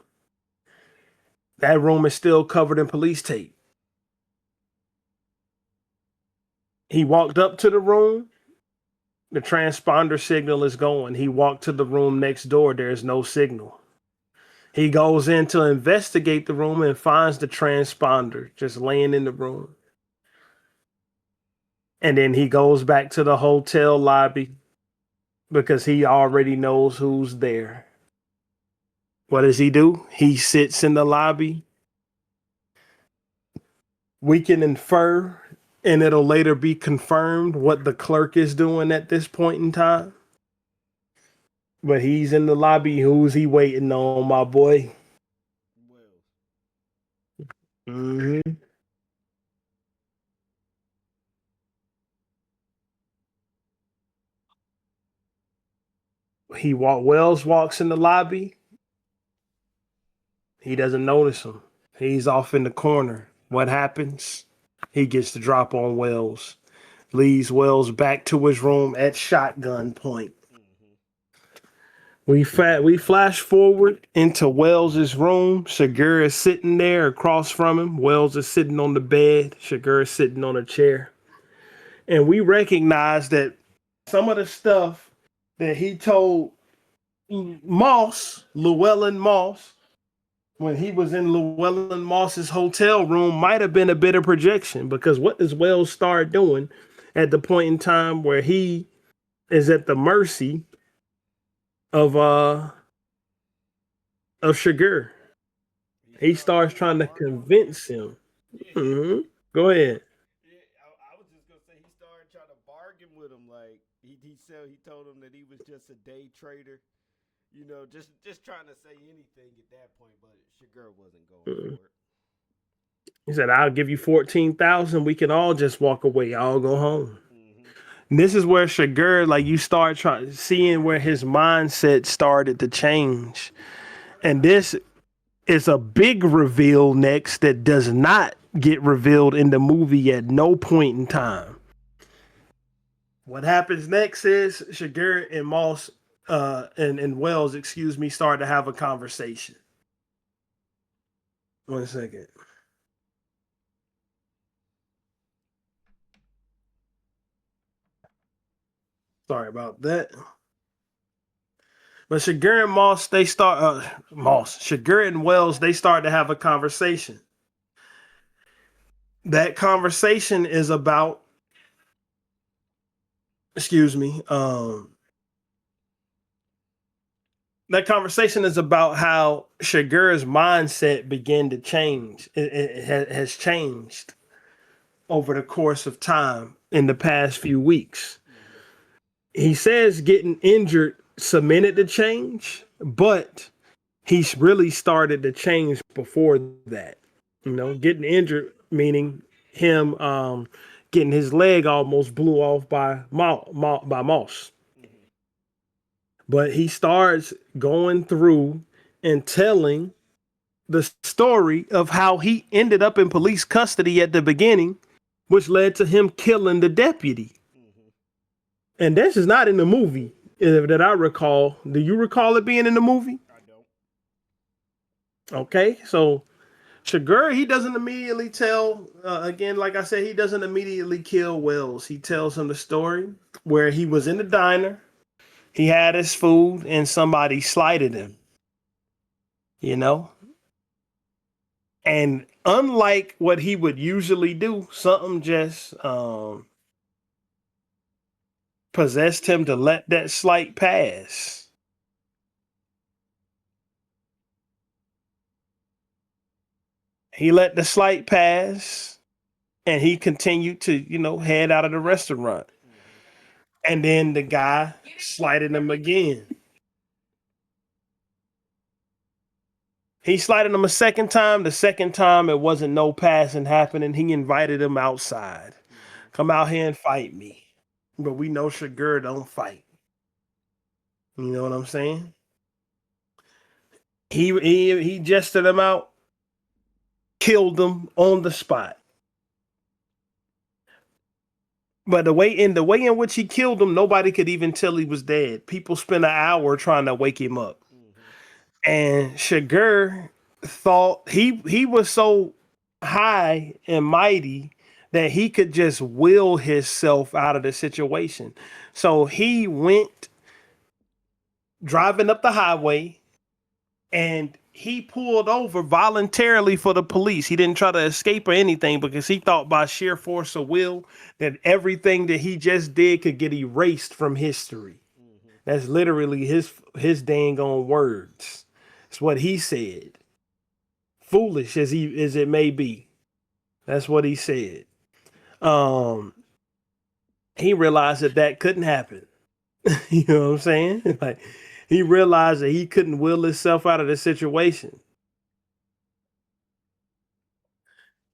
That room is still covered in police tape. He walked up to the room. The transponder signal is going. He walked to the room next door. There's no signal. He goes in to investigate the room and finds the transponder just laying in the room. And then he goes back to the hotel lobby because he already knows who's there. What does he do? He sits in the lobby. We can infer, and it'll later be confirmed, what the clerk is doing at this point in time. But he's in the lobby. Who's he waiting on, my boy? Well. Mm-hmm. Wells walks in the lobby. He doesn't notice him. He's off in the corner. What happens? He gets the drop on Wells. Leads Wells back to his room at shotgun point. Mm-hmm. We flash forward into Wells's room. Chigurh is sitting there across from him. Wells is sitting on the bed. Chigurh is sitting on a chair. And we recognize that some of the stuff that he told Llewellyn Moss, when he was in Llewellyn Moss's hotel room, might have been a bit of projection, because what does Wells start doing at the point in time where he is at the mercy of Chigurh? He starts trying to convince him. Mm-hmm. Go ahead. Yeah, I was just gonna say he started trying to bargain with him. Like he told him that he was just a day trader. You know, just trying to say anything at that point. But Chigurh wasn't going Mm-hmm. for it. He said, "I'll give you 14,000. We can all just walk away. I'll go home." Mm-hmm. And this is where Chigurh, like, you start seeing where his mindset started to change. And this is a big reveal next that does not get revealed in the movie at no point in time. What happens next is Chigurh and Moss and Wells, excuse me, start to have a conversation. 1 second. Sorry about that. But Chigurh and Moss, Chigurh and Wells, they start to have a conversation. That conversation is about, excuse me, that conversation is about how Chigurh's mindset began to change. It has changed over the course of time in the past few weeks. Mm-hmm. He says getting injured cemented the change, but he's really started to change before that. You know, getting injured meaning him getting his leg almost blew off by Moss. Mm-hmm. But he starts going through and telling the story of how he ended up in police custody at the beginning, which led to him killing the deputy. Mm-hmm. And this is not in the movie that I recall. Do you recall it being in the movie? I don't. Okay, so Chigurh, he doesn't immediately tell, again, like I said, he doesn't immediately kill Wells. He tells him the story where he was in the diner, he had his food, and somebody slighted him. You know? And unlike what he would usually do, something just possessed him to let that slight pass. He let the slight pass, and he continued to, head out of the restaurant. And then the guy slighted him again. He slighted him a second time. The second time, it wasn't no passing happening. He invited him outside. Come out here and fight me. But we know Chigurh don't fight. You know what I'm saying? He gestured him out, killed him on the spot. But the way in which he killed him, nobody could even tell he was dead. People spent an hour trying to wake him up. And Chigurh thought he was so high and mighty that he could just will himself out of the situation. So he went driving up the highway, and he pulled over voluntarily for the police. He didn't try to escape or anything because he thought by sheer force of will that everything that he just did could get erased from history. That's literally his dang on words. It's what he said. Foolish as it may be. That's what he said. He realized that couldn't happen. You know what I'm saying? Like, he realized that he couldn't will himself out of the situation.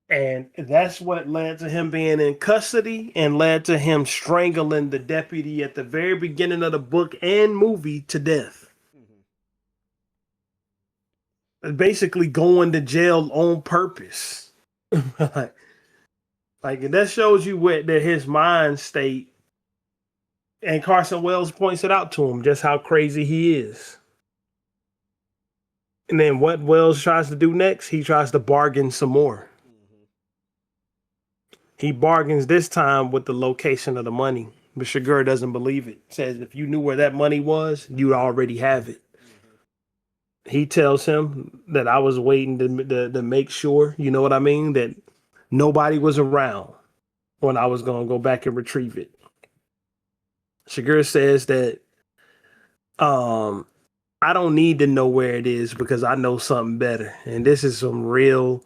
And that's what led to him being in custody and led to him strangling the deputy at the very beginning of the book and movie to death. Basically going to jail on purpose. like that shows you that his mind state, and Carson Wells points it out to him just how crazy he is. And then what Wells tries to do next, he tries to bargain some more. He bargains this time with the location of the money, but Chigurh doesn't believe it. Says if you knew where that money was, you'd already have it. He tells him that I was waiting to make sure, you know what I mean, that nobody was around when I was going to go back and retrieve it. Chigurh says that I don't need to know where it is because I know something better. And this is some real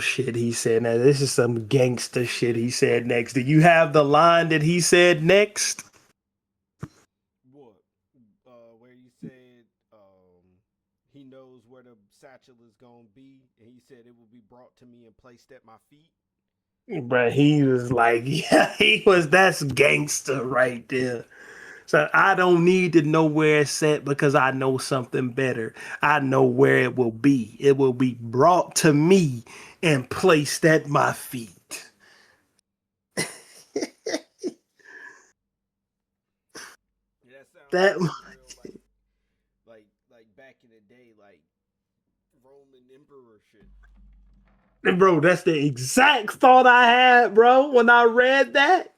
shit he said. Now, this is some gangster shit he said next. Do you have the line that he said next? What? Where you said he knows where the satchel is going to be, and he said it will be brought to me and placed at my feet. But he was like, yeah, that's gangster right there. So I don't need to know where it's at because I know something better. I know where it will be. It will be brought to me and placed at my feet. That sounds real, like back in the day, like Roman emperor shit. And bro, that's the exact thought I had, bro, when I read that.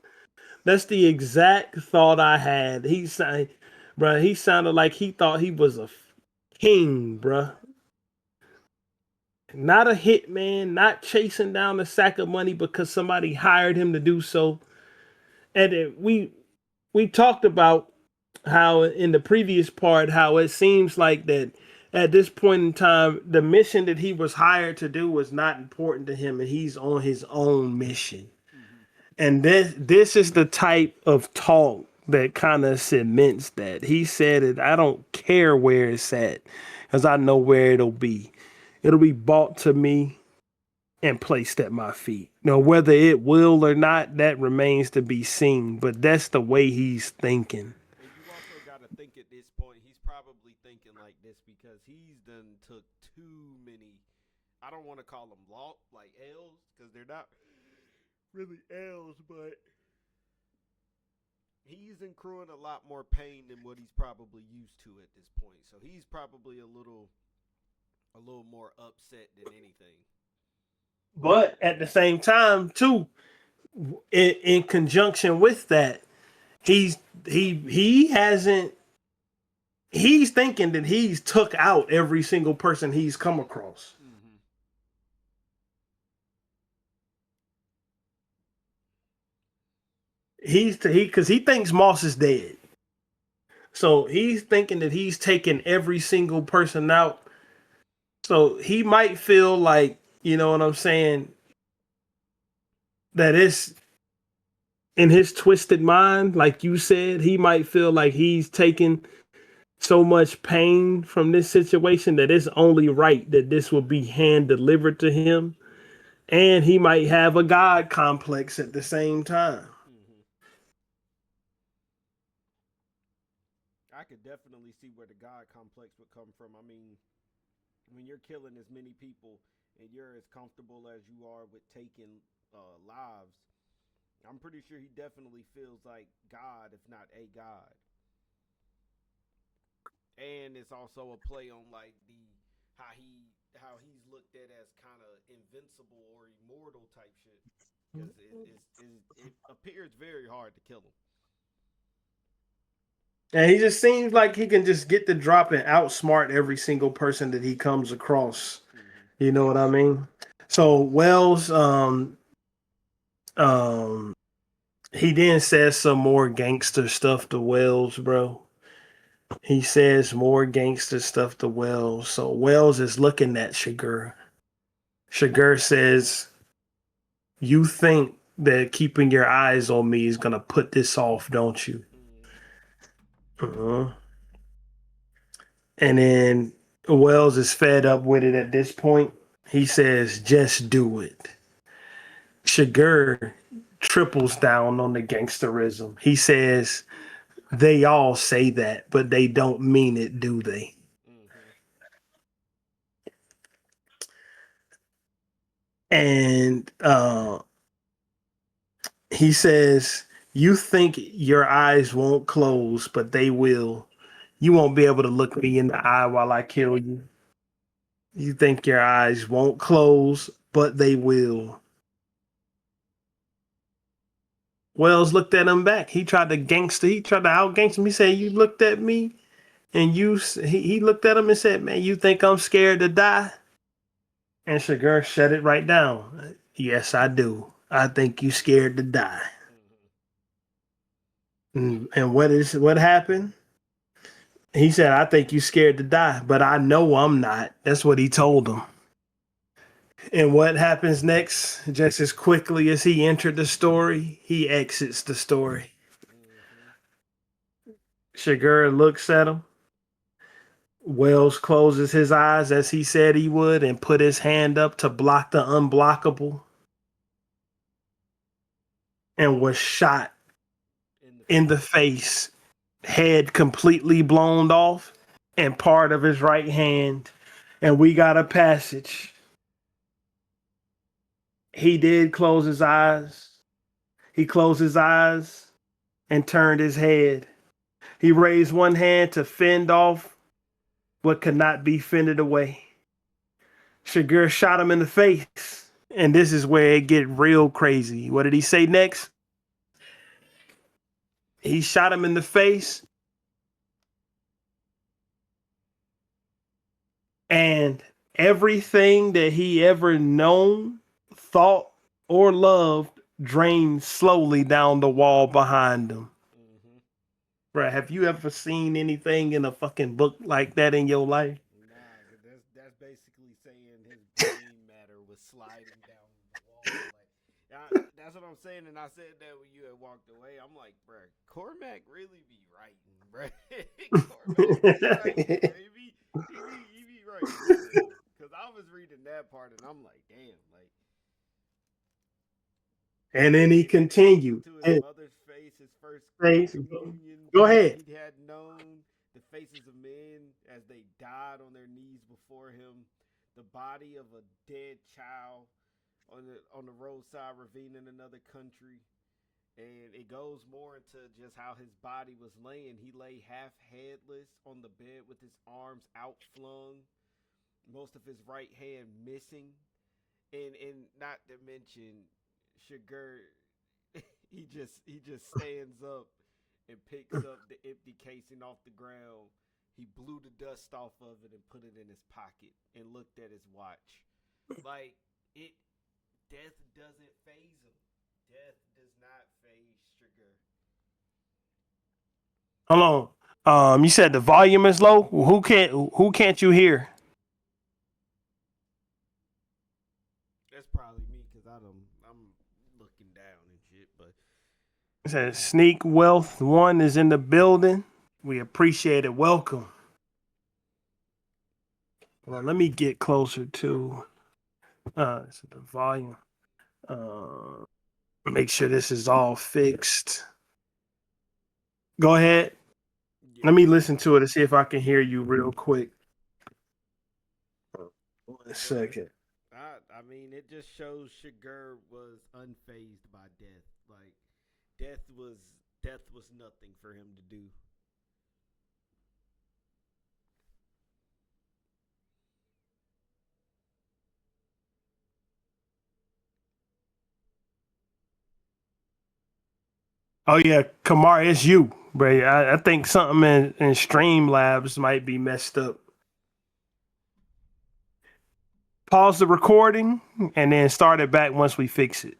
That's the exact thought I had. He sounded like he thought he was a king, bro. Not a hitman, not chasing down a sack of money because somebody hired him to do so. And we talked about how in the previous part, how it seems like that at this point in time, the mission that he was hired to do was not important to him, and he's on his own mission. And this is the type of talk that kind of cements that. He said it, I don't care where it's at, because I know where it'll be. It'll be brought to me and placed at my feet. Now, whether it will or not, that remains to be seen. But that's the way he's thinking. And you also got to think at this point, he's probably thinking like this because he's done took too many, I don't want to call them like L's, because they're not really L's, but he's accruing a lot more pain than what he's probably used to at this point. So he's probably a little more upset than anything. But at the same time, too, in conjunction with that, he hasn't he's thinking that he's took out every single person he's come across. Mm-hmm. Because he thinks Moss is dead. So he's thinking that he's taken every single person out. So he might feel like, you know what I'm saying, that it's in his twisted mind, like you said, he might feel like he's taken so much pain from this situation that it's only right that this will be hand delivered to him. And he might have a God complex at the same time. Mm-hmm. I could definitely see where the God complex would come from. I mean, when you're killing as many people and you're as comfortable as you are with taking lives, I'm pretty sure he definitely feels like God, if not a God. And it's also a play on like the how he's looked at as kind of invincible or immortal type shit because it appears very hard to kill him. And he just seems like he can just get the drop and outsmart every single person that he comes across. Mm-hmm. You know what I mean? So Wells, um, he then says some more gangster stuff to Wells, bro. He says more gangster stuff to Wells. So Wells is looking at Chigurh. Chigurh says, "You think that keeping your eyes on me is gonna put this off, don't you?" Mm-hmm. Uh-huh. And then Wells is fed up with it at this point. He says, "Just do it." Chigurh triples down on the gangsterism. He says, "They all say that, but they don't mean it, do they?" Mm-hmm. And he says, "You think your eyes won't close, but they will. You won't be able to look me in the eye while I kill you. You think your eyes won't close, but they will." Wells looked at him back. He tried to gangster. He tried to out gangster him. He said, "You looked at me, and he looked at him and said, 'Man, you think I'm scared to die?'" And Chigurh shut it right down. "Yes, I do. I think you scared to die." Mm-hmm. And what happened? He said, "I think you scared to die, but I know I'm not." That's what he told him. And what happens next? Just as quickly as he entered the story, he exits the story. Mm-hmm. Chigurh looks at him. Wells closes his eyes as he said he would and put his hand up to block the unblockable and was shot In the in face. the face, head completely blown off and part of his right hand. And we got a passage. He did close his eyes. He closed his eyes and turned his head. He raised one hand to fend off what could not be fended away. Chigurh shot him in the face. And this is where it get real crazy. What did he say next? He shot him in the face, and everything that he ever known, thought, or loved drained slowly down the wall behind him. Mm-hmm. Bruh, have you ever seen anything in a fucking book like that in your life? Nah, that's basically saying his brain matter was sliding down the wall. Like, that's what I'm saying. And I said that when you had walked away. I'm like, bro, Cormac really be writing, bro. Cormac be writing, bro. He be writing good. Cause I was reading that part and I'm like, damn, like And then he continued. to his And mother's face, his first face, communion, go ahead. he had known the faces of men as they died on their knees before him, the body of a dead child on the roadside ravine in another country. And it goes more into just how his body was laying. He lay half headless on the bed with his arms outflung, most of his right hand missing, and not to mention Chigurh he just stands up and picks up the empty casing off the ground. He blew the dust off of it and put it in his pocket and looked at his watch. Like it, death doesn't phase him. Death does not phase Chigurh. Hold on. You said the volume is low. Who can't you hear? That's probably me because I'm looking down and shit. But It says Sneak Wealth 1 is in the building. We appreciate it. Welcome. Well, let me get closer to the volume. Make sure this is all fixed. Go ahead. yeah, Let me listen to it and see if I can hear you real quick. 1 second. I mean, it just shows Chigurh was unfazed by death. Like death was nothing for him to do. Oh yeah, Kamar, it's you, bro. I think something in Streamlabs might be messed up. Pause the recording and then start it back once we fix it.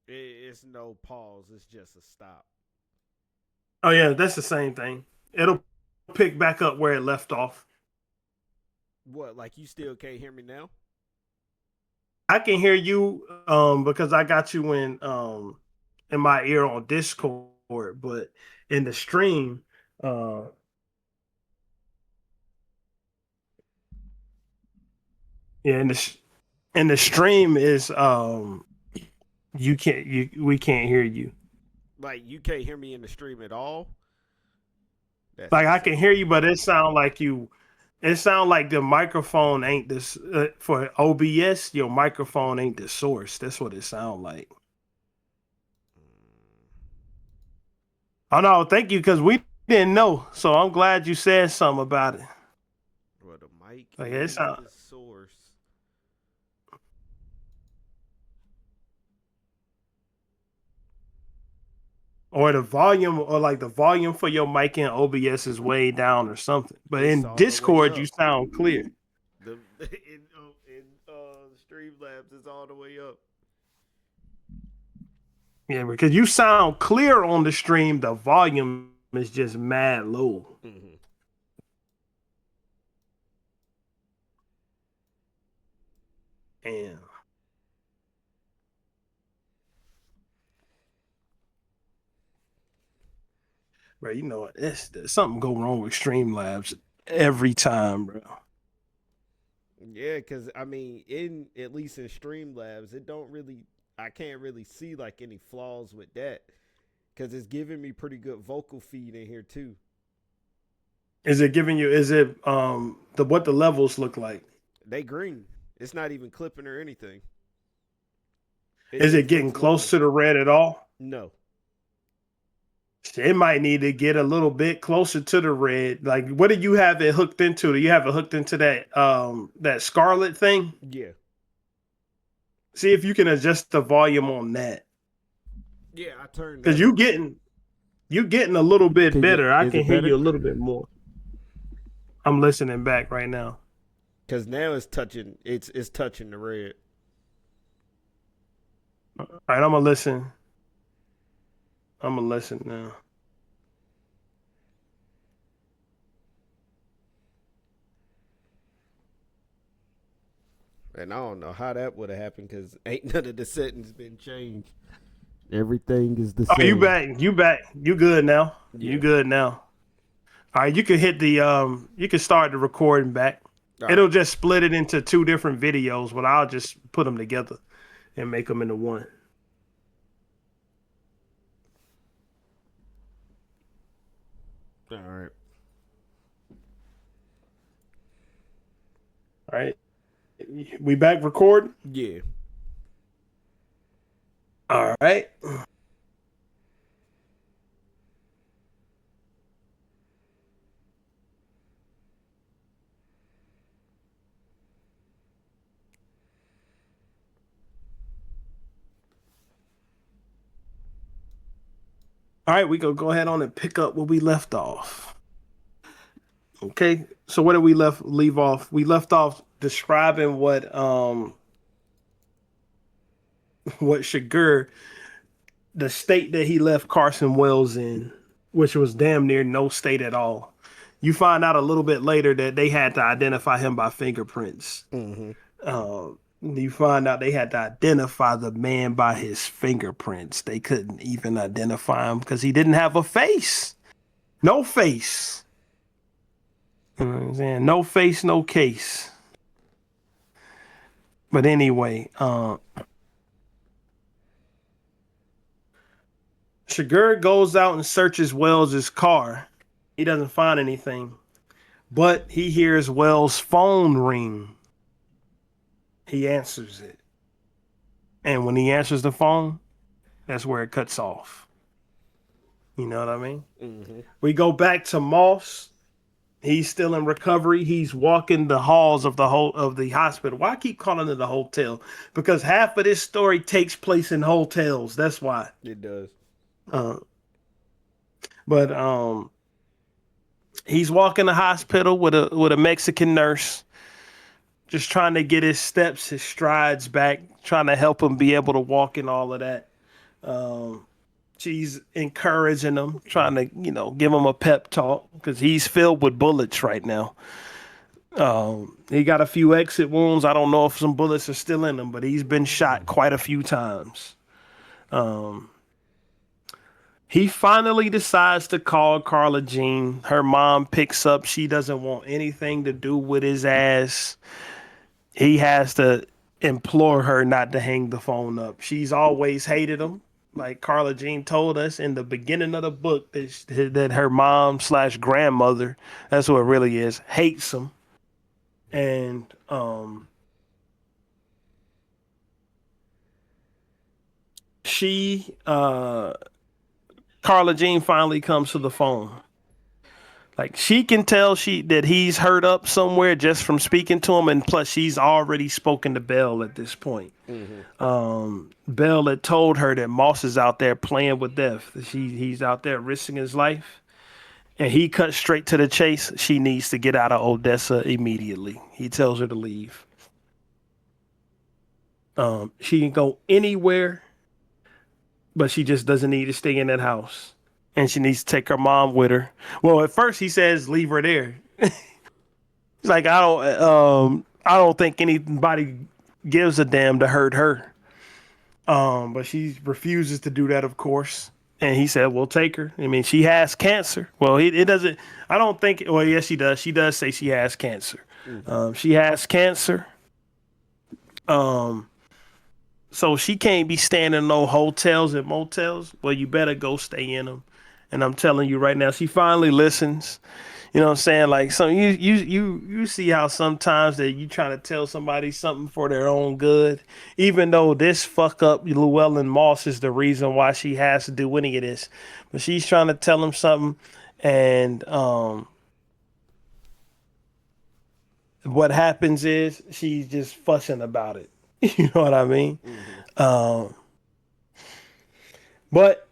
It's no pause. It's just a stop. Oh yeah, that's the same thing. It'll pick back up where it left off. What? Like you still can't hear me now? I can hear you because I got you in my ear on Discord, but in the stream, yeah, in the stream is we can't hear you. Like you can't hear me in the stream at all. That's Like I insane. can hear you, but it sound like the microphone ain't this for OBS. Your microphone ain't the source. That's what it sound like. Oh no, thank you because we didn't know. So I'm glad you said something about it. Well, the mic Like is the source. Or the volume, or like the volume for your mic in OBS is way down or something. But It's in all the way Discord, up. you sound clear. In Streamlabs, it's all the way up. Yeah, because you sound clear on the stream. The volume is just mad low. Mm-hmm. And bro, you know what? Something go wrong with Streamlabs every time, bro. Yeah, because I mean, at least in Streamlabs, I can't really see like any flaws with that because it's giving me pretty good vocal feed in here too. Is it what the levels look like? They green. It's not even clipping or anything. Is it just getting looks close normal. to the red at all? No. It might need to get a little bit closer to the red. Like, what do you have it hooked into? Do you have it hooked into that Scarlet thing? Yeah. See if you can adjust the volume on that. Yeah, I turned Because that up. you getting a little bit better. I Is can it hear better? you a little bit more. I'm listening back right now. Because now it's touching. It's touching the red. All right, I'm gonna listen. I'm gonna listen now. And I don't know how that would have happened because ain't none of the settings been changed. Everything is the same. Oh, you back? You back? You good now? Yeah. You good now? All right, you can hit the you can start the recording back. All It'll right. just split it into 2 different videos, but I'll just put them together and make them into one. All right. All right. We back recording? Yeah. All right. All right, we go ahead on and pick up where we left off. Okay, so where did we leave off? We left off describing what Chigurh, the state that he left Carson Wells in, which was damn near no state at all. You find out a little bit later that they had to identify him by fingerprints. Mm-hmm. You find out they had to identify the man by his fingerprints. They couldn't even identify him because he didn't have a face. No face. You know what I'm saying? No face, no case. But anyway, Chigurh goes out and searches Wells's car. He doesn't find anything, but he hears Wells' phone ring. He answers it. And when he answers the phone, that's where it cuts off. You know what I mean? Mm-hmm. We go back to Moss. He's still in recovery. He's walking the halls of the hospital. Why I keep calling it a hotel? Because half of this story takes place in hotels. That's why. It does. But he's walking the hospital with a Mexican nurse, just trying to get his steps, his strides back, trying to help him be able to walk and all of that. She's encouraging him, trying to, give him a pep talk because he's filled with bullets right now. He got a few exit wounds. I don't know if some bullets are still in him, but he's been shot quite a few times. He finally decides to call Carla Jean. Her mom picks up. She doesn't want anything to do with his ass. He has to implore her not to hang the phone up. She's always hated him. Like Carla Jean told us in the beginning of the book that her mom / grandmother, that's what it really is, hates him. And Carla Jean finally comes to the phone. Like she can tell that he's hurt up somewhere just from speaking to him, and plus she's already spoken to Belle at this point. Mm-hmm. Belle had told her that Moss is out there playing with death. He's out there risking his life, and he cut straight to the chase. She needs to get out of Odessa immediately. He tells her to leave. She can go anywhere, but she just doesn't need to stay in that house. And she needs to take her mom with her. Well, at first he says leave her there. He's like, I don't think anybody gives a damn to hurt her. But she refuses to do that, of course. And he said, "We'll take her." I mean, she has cancer. Well, it doesn't. I don't think. Well, yes, she does. She does say she has cancer. Mm-hmm. She has cancer. So she can't be staying in no hotels and motels. Well, you better go stay in them. And I'm telling you right now, she finally listens. You know what I'm saying? Like, so you see how sometimes that you trying to tell somebody something for their own good, even though this fuck up Llewellyn Moss is the reason why she has to do any of this. But she's trying to tell him something, and what happens is she's just fussing about it. You know what I mean? Mm-hmm. But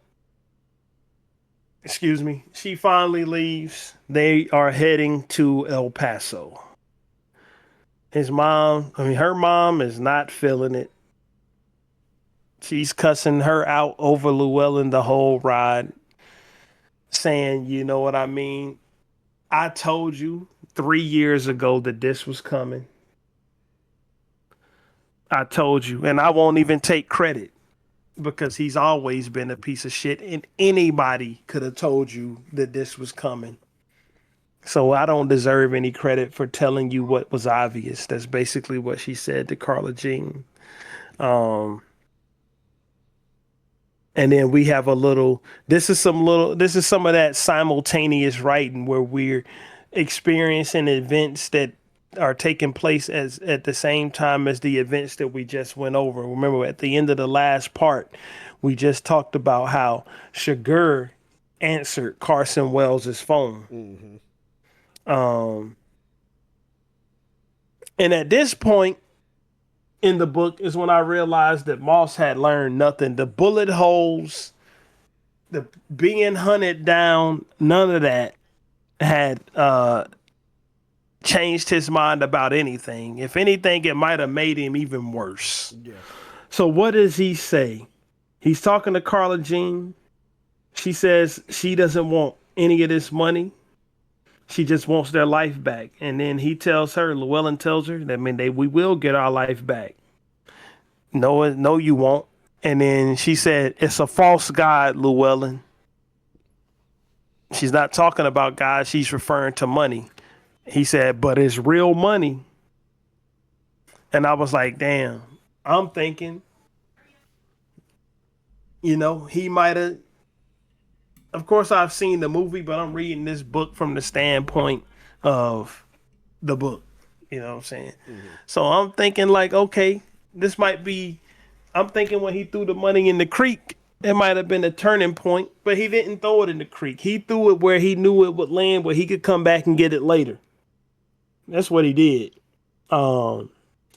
excuse me, she finally leaves. They are heading to El Paso. Her mom is not feeling it. She's cussing her out over Llewellyn the whole ride, saying, you know what I mean? I told you 3 years ago that this was coming. I told you, and I won't even take credit because he's always been a piece of shit, and anybody could have told you that this was coming. So I don't deserve any credit for telling you what was obvious. That's basically what she said to Carla Jean. And then we have this is some of that simultaneous writing where we're experiencing events that are taking place at the same time as the events that we just went over. Remember, at the end of the last part, we just talked about how Chigurh answered Carson Wells' phone. Mm-hmm. And at this point in the book is when I realized that Moss had learned nothing. The bullet holes the being hunted down, none of that had changed his mind about anything. If anything, it might have made him even worse. Yeah. So what does he say? He's talking to Carla Jean. She says she doesn't want any of this money. She just wants their life back. And then he tells her, Llewellyn tells her that we will get our life back. No, no, you won't. And then she said, it's a false god, Llewellyn. She's not talking about God. She's referring to money. He said, but it's real money. And I was like, damn, I'm thinking, he might have. Of course, I've seen the movie, but I'm reading this book from the standpoint of the book. You know what I'm saying? Mm-hmm. So I'm thinking, like, okay, this might be. I'm thinking when he threw the money in the creek, it might have been a turning point, but he didn't throw it in the creek. He threw it where he knew it would land, where he could come back and get it later. That's what he did.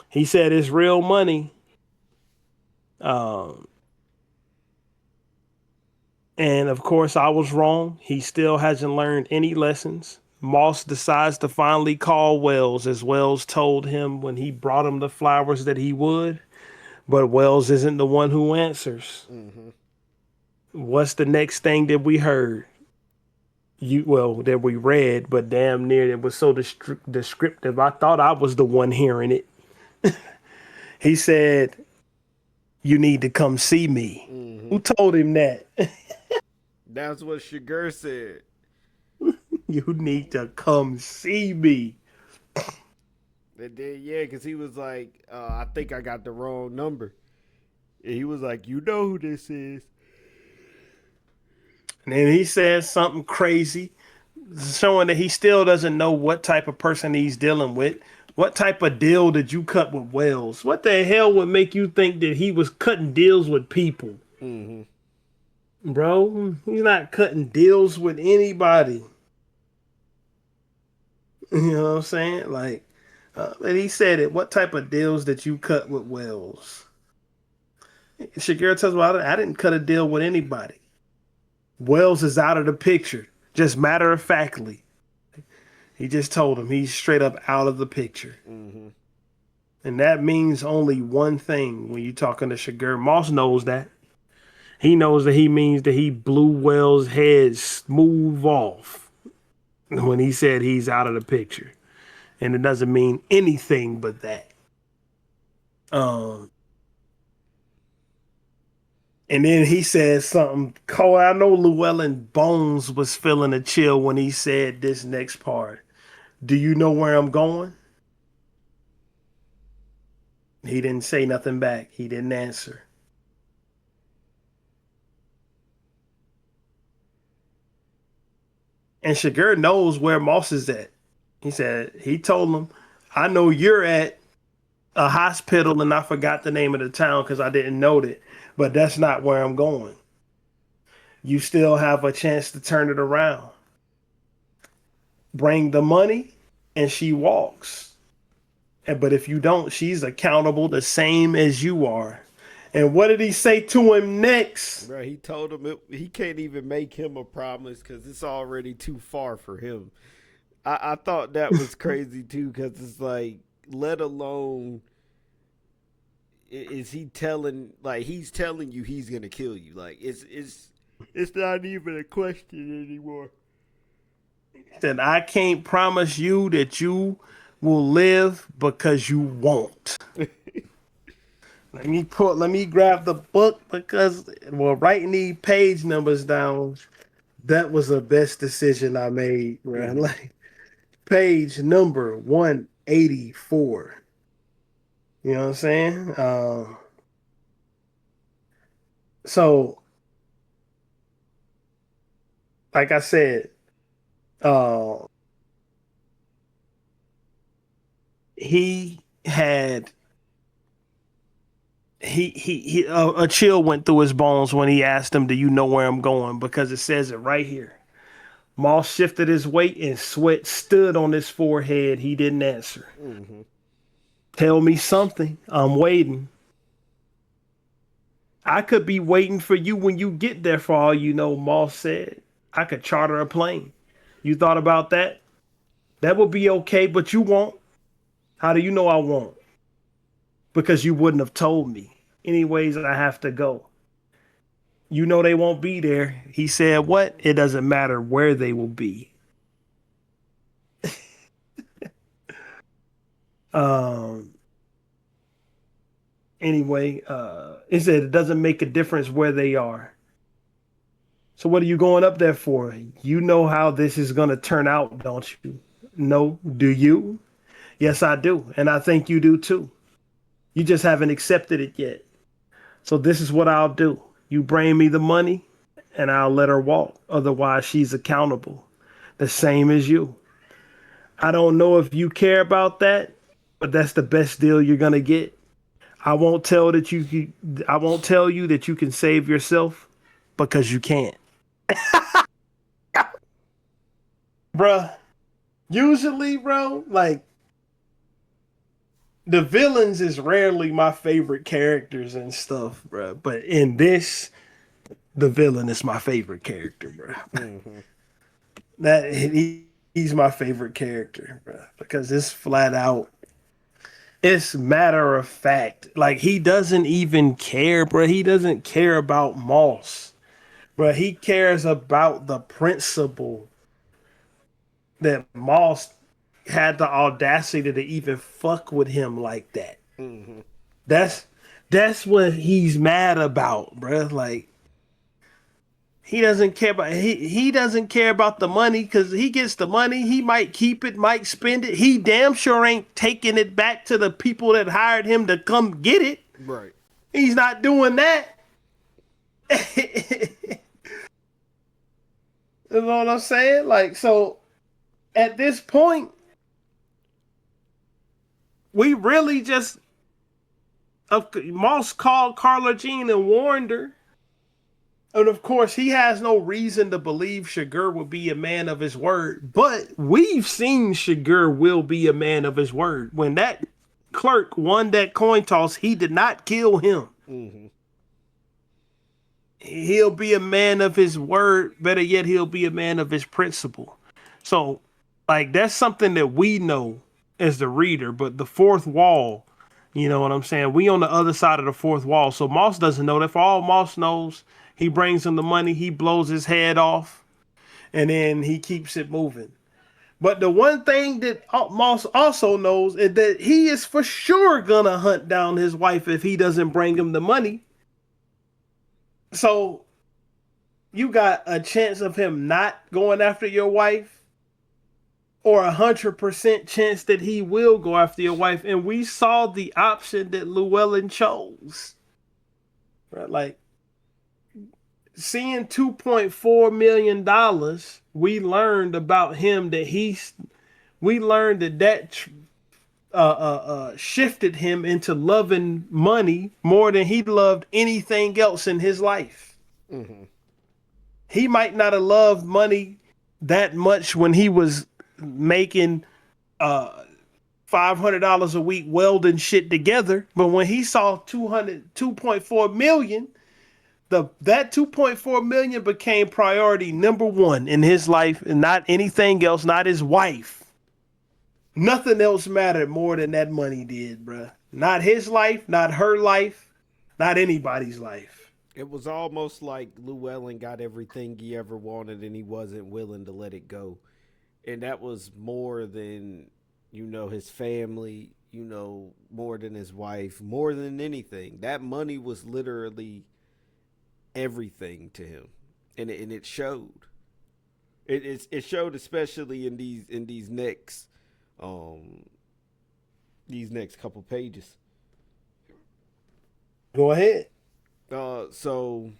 He said it's real money. And of course, I was wrong. He still hasn't learned any lessons. Moss decides to finally call Wells, as Wells told him when he brought him the flowers that he would. But Wells isn't the one who answers. Mm-hmm. What's the next thing that we heard? That we read, but damn near it was so descriptive. I thought I was the one hearing it. He said, "You need to come see me." Mm-hmm. Who told him that? That's what Chigurh said. You need to come see me. And then, yeah, because he was like, I think I got the wrong number. And he was like, you know who this is. And then he says something crazy, showing that he still doesn't know what type of person he's dealing with. What type of deal did you cut with Wells? What the hell would make you think that he was cutting deals with people? Mm-hmm. Bro, he's not cutting deals with anybody. You know what I'm saying? Like, and he said it. What type of deals did you cut with Wells? Chigurh tells me, I didn't cut a deal with anybody. Wells is out of the picture. Just matter of factly. He just told him he's straight up out of the picture. Mm-hmm. And that means only one thing when you're talking to Chigurh. Moss knows that. He knows that he means that he blew Wells' head smooth off when he said he's out of the picture. And it doesn't mean anything but that. And then he said something. I know Llewellyn Bones was feeling a chill when he said this next part. Do you know where I'm going? He didn't say nothing back. He didn't answer. And Chigurh knows where Moss is at. He told him, I know you're at a hospital, and I forgot the name of the town because I didn't note it, but that's not where I'm going. You still have a chance to turn it around. Bring the money, and she walks. But if you don't, she's accountable the same as you are. And what did he say to him next? Bro, he told him he can't even make him a promise because it's already too far for him. I thought that was crazy too because it's like, let alone is he telling, like, he's telling you he's gonna kill you. Like it's not even a question anymore. He said, I can't promise you that you will live because you won't. Let me grab the book because writing these page numbers down, that was the best decision I made, man. Like page number 184. You know what I'm saying? So like I said, uh he had a chill went through his bones when he asked him, do you know where I'm going? Because it says it right here. Moss shifted his weight and sweat stood on his forehead. He didn't answer. Mm-hmm. Tell me something. I'm waiting. I could be waiting for you when you get there for all you know, Moss said. I could charter a plane. You thought about that? That would be okay, but you won't. How do you know I won't? Because you wouldn't have told me. Anyways, I have to go. You know they won't be there. He said, what? It doesn't matter where they will be. Um, anyway, it said it doesn't make a difference where they are. So what are you going up there for? You know how this is going to turn out, don't you? No, do you? Yes, I do. And I think you do too. You just haven't accepted it yet. So this is what I'll do. You bring me the money and I'll let her walk. Otherwise, she's accountable. The same as you. I don't know if you care about that, but that's the best deal you're going to get. I won't tell you that you can save yourself because you can't. Bruh, usually, bro, like the villains is rarely my favorite characters and stuff, bro. But in this, the villain is my favorite character, bro. Mm-hmm. He's my favorite character, bro, because it's flat out. It's matter of fact. Like he doesn't even care, bro. He doesn't care about Moss, bro. He cares about the principle that Moss had the audacity to even fuck with him like that. Mm-hmm. That's that's what he's mad about, bro. Like he doesn't care about the money because he gets the money. He might keep it, might spend it. He damn sure ain't taking it back to the people that hired him to come get it. Right. He's not doing that. You know what I'm saying? Like, so at this point, we really just Moss called Carla Jean and warned her. And of course, he has no reason to believe Chigurh would be a man of his word. But we've seen Chigurh will be a man of his word. When that clerk won that coin toss, he did not kill him. Mm-hmm. He'll be a man of his word. Better yet, he'll be a man of his principle. So, like, that's something that we know as the reader. But the fourth wall, you know what I'm saying? We on the other side of the fourth wall. So Moss doesn't know that. For all Moss knows, he brings him the money, he blows his head off, and then he keeps it moving. But the one thing that Moss also knows is that he is for sure gonna hunt down his wife if he doesn't bring him the money. So you got a chance of him not going after your wife, or 100% chance that he will go after your wife. And we saw the option that Llewellyn chose. Right? Like, seeing $2.4 million, we learned about him that we learned that shifted him into loving money more than he loved anything else in his life. Mm-hmm. He might not have loved money that much when he was making $500 a week welding shit together, but when he saw 2.4 million, that 2.4 million became priority number one in his life, and not anything else, not his wife. Nothing else mattered more than that money did, bruh. Not his life, not her life, not anybody's life. It was almost like Llewellyn got everything he ever wanted and he wasn't willing to let it go. And that was more than, his family, more than his wife, more than anything. That money was literally everything to him. And it showed. It showed especially in these next couple pages. Go ahead. So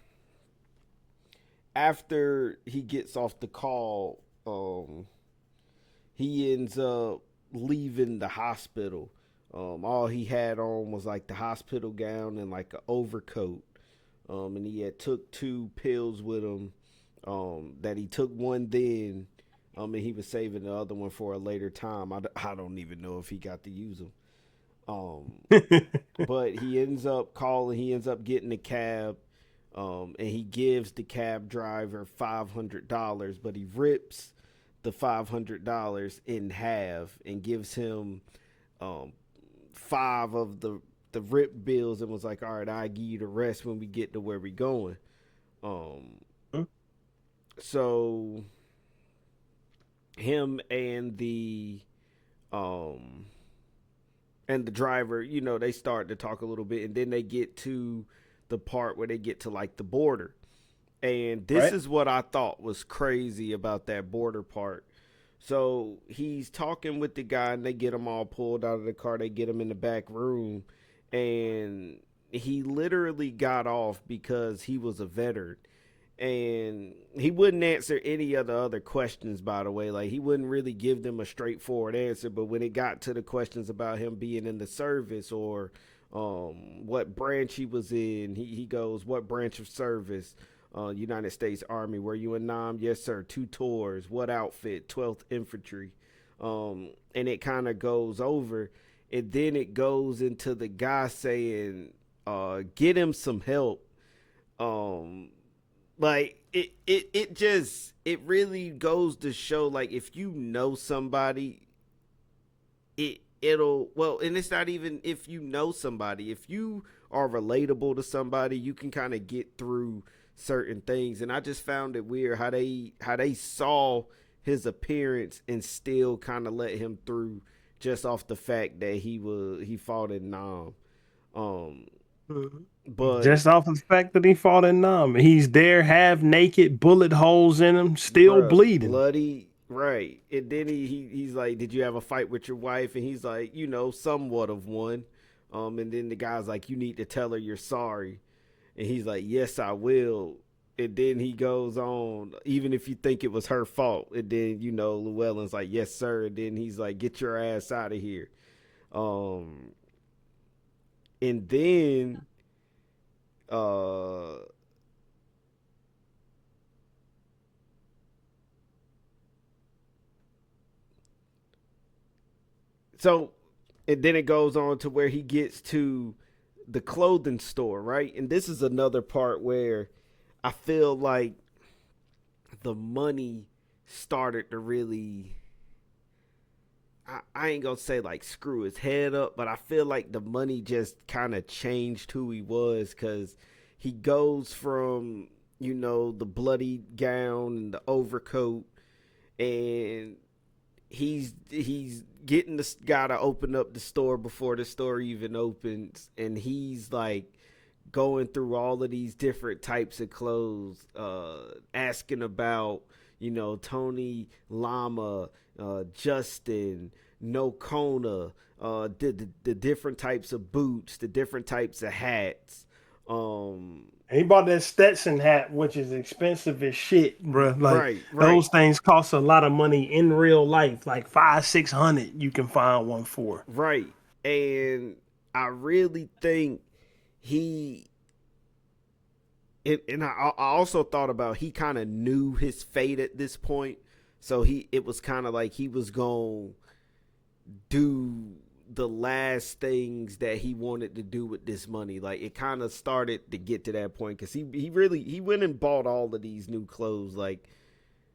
after he gets off the call, he ends up leaving the hospital. All he had on was like the hospital gown and like an overcoat. And he had took 2 pills with him. That he took one then, and he was saving the other one for a later time. I don't even know if he got to use them. Um, but he ends up calling. He ends up getting a cab, and he gives the cab driver $500, but he rips the $500 in half and gives him um, five of the rip bills and was like, "All right, I'll give you the rest when we get to where we going." Um, so him um and the driver, they start to talk a little bit, and then they get to the part where they get to like the border. And this Right. is what I thought was crazy about that border part. So he's talking with the guy, and they get him all pulled out of the car. They get him in the back room, and he literally got off because he was a veteran. And he wouldn't answer any of the other questions, by the way. Like, he wouldn't really give them a straightforward answer. But when it got to the questions about him being in the service, or what branch he was in, he goes, "What branch of service?" United States Army. "Were you in Nam?" "Yes, sir." "Two tours." "What outfit?" "12th Infantry." And it kind of goes over. And then it goes into the guy saying, "Get him some help." Um, like it really goes to show, like, if you know somebody, it'll, well, and it's not even if you know somebody, if you are relatable to somebody, you can kind of get through certain things. And I just found it weird how they saw his appearance and still kind of let him through, just off the fact that he fought in Nam. um Mhm. but Just off of the fact that he fought in Nam. He's there half naked, bullet holes in him, still bruh, bleeding. bloody, right. And then he's like, "Did you have a fight with your wife?" And he's like, "Somewhat of one." And then the guy's like, "You need to tell her you're sorry." And he's like, "Yes, I will." And then he goes on, "Even if you think it was her fault." And then, Llewellyn's like, "Yes, sir." And then he's like, "Get your ass out of here." Um, and then, uh, so, and then it goes on to where he gets to the clothing store, right? And this is another part where I feel like the money started to really, I ain't gonna say like screw his head up, but I feel like the money just kind of changed who he was, because he goes from, the bloody gown and the overcoat, and he's getting this guy to open up the store before the store even opens, and he's like going through all of these different types of clothes, asking about, Tony Lama, Justin, No Kona, the different types of boots, the different types of hats. um He bought that Stetson hat, which is expensive as shit, bro. Like right, right, those things cost a lot of money in real life, like 500-600. You can find one for. right. And I really think he, and I also thought about, he kind of knew his fate at this point. So it was kind of like he was going to do the last things that he wanted to do with this money. Like, it kind of started to get to that point, because he went and bought all of these new clothes, like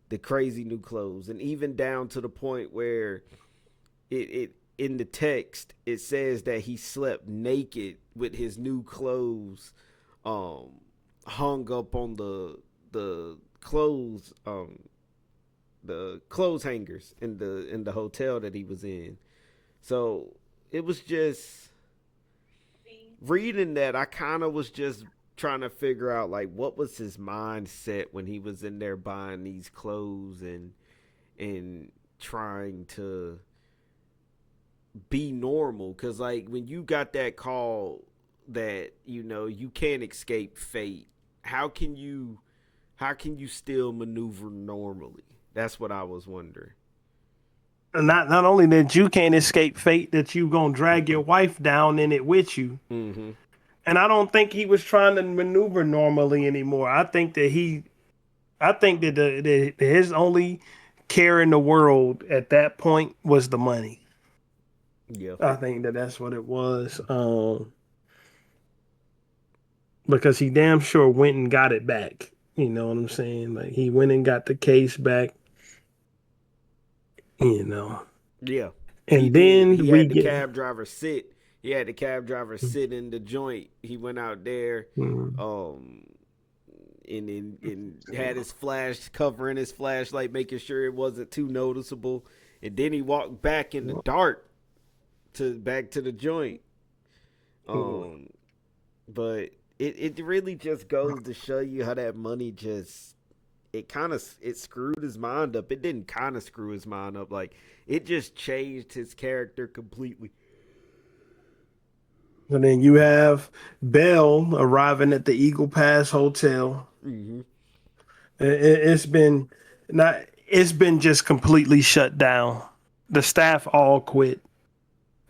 the crazy new clothes, and even down to the point where it in the text it says that he slept naked with his new clothes um hung up on the clothes hangers in the hotel that he was in. So it was just, reading that, I kind of was just trying to figure out, like, what was his mindset when he was in there buying these clothes, and trying to be normal. Because, like, when you got that call that, you can't escape fate, how can you still maneuver normally? That's what I was wondering. Not only that you can't escape fate, that you gonna drag your wife down in it with you. Mm-hmm. And I don't think he was trying to maneuver normally anymore. I think that his only care in the world at that point was the money. Yeah. I think that's what it was. Because he damn sure went and got it back. You know what I'm saying? Like he went and got the case back, you know. Yeah. He And did. then He we had the get cab driver sit. He had the cab driver sit in the joint. He went out there, mm, um, and had his flash covering his flashlight, making sure it wasn't too noticeable. And then he walked back in the dark to back to the joint. mm, Um, but it really just goes to show you how that money just it screwed his mind up. It didn't kind of screw his mind up. Like it just changed his character completely. and then you have Bell arriving at the Eagle Pass Hotel. Mm-hmm. It's been not. It's been just completely shut down. The staff all quit.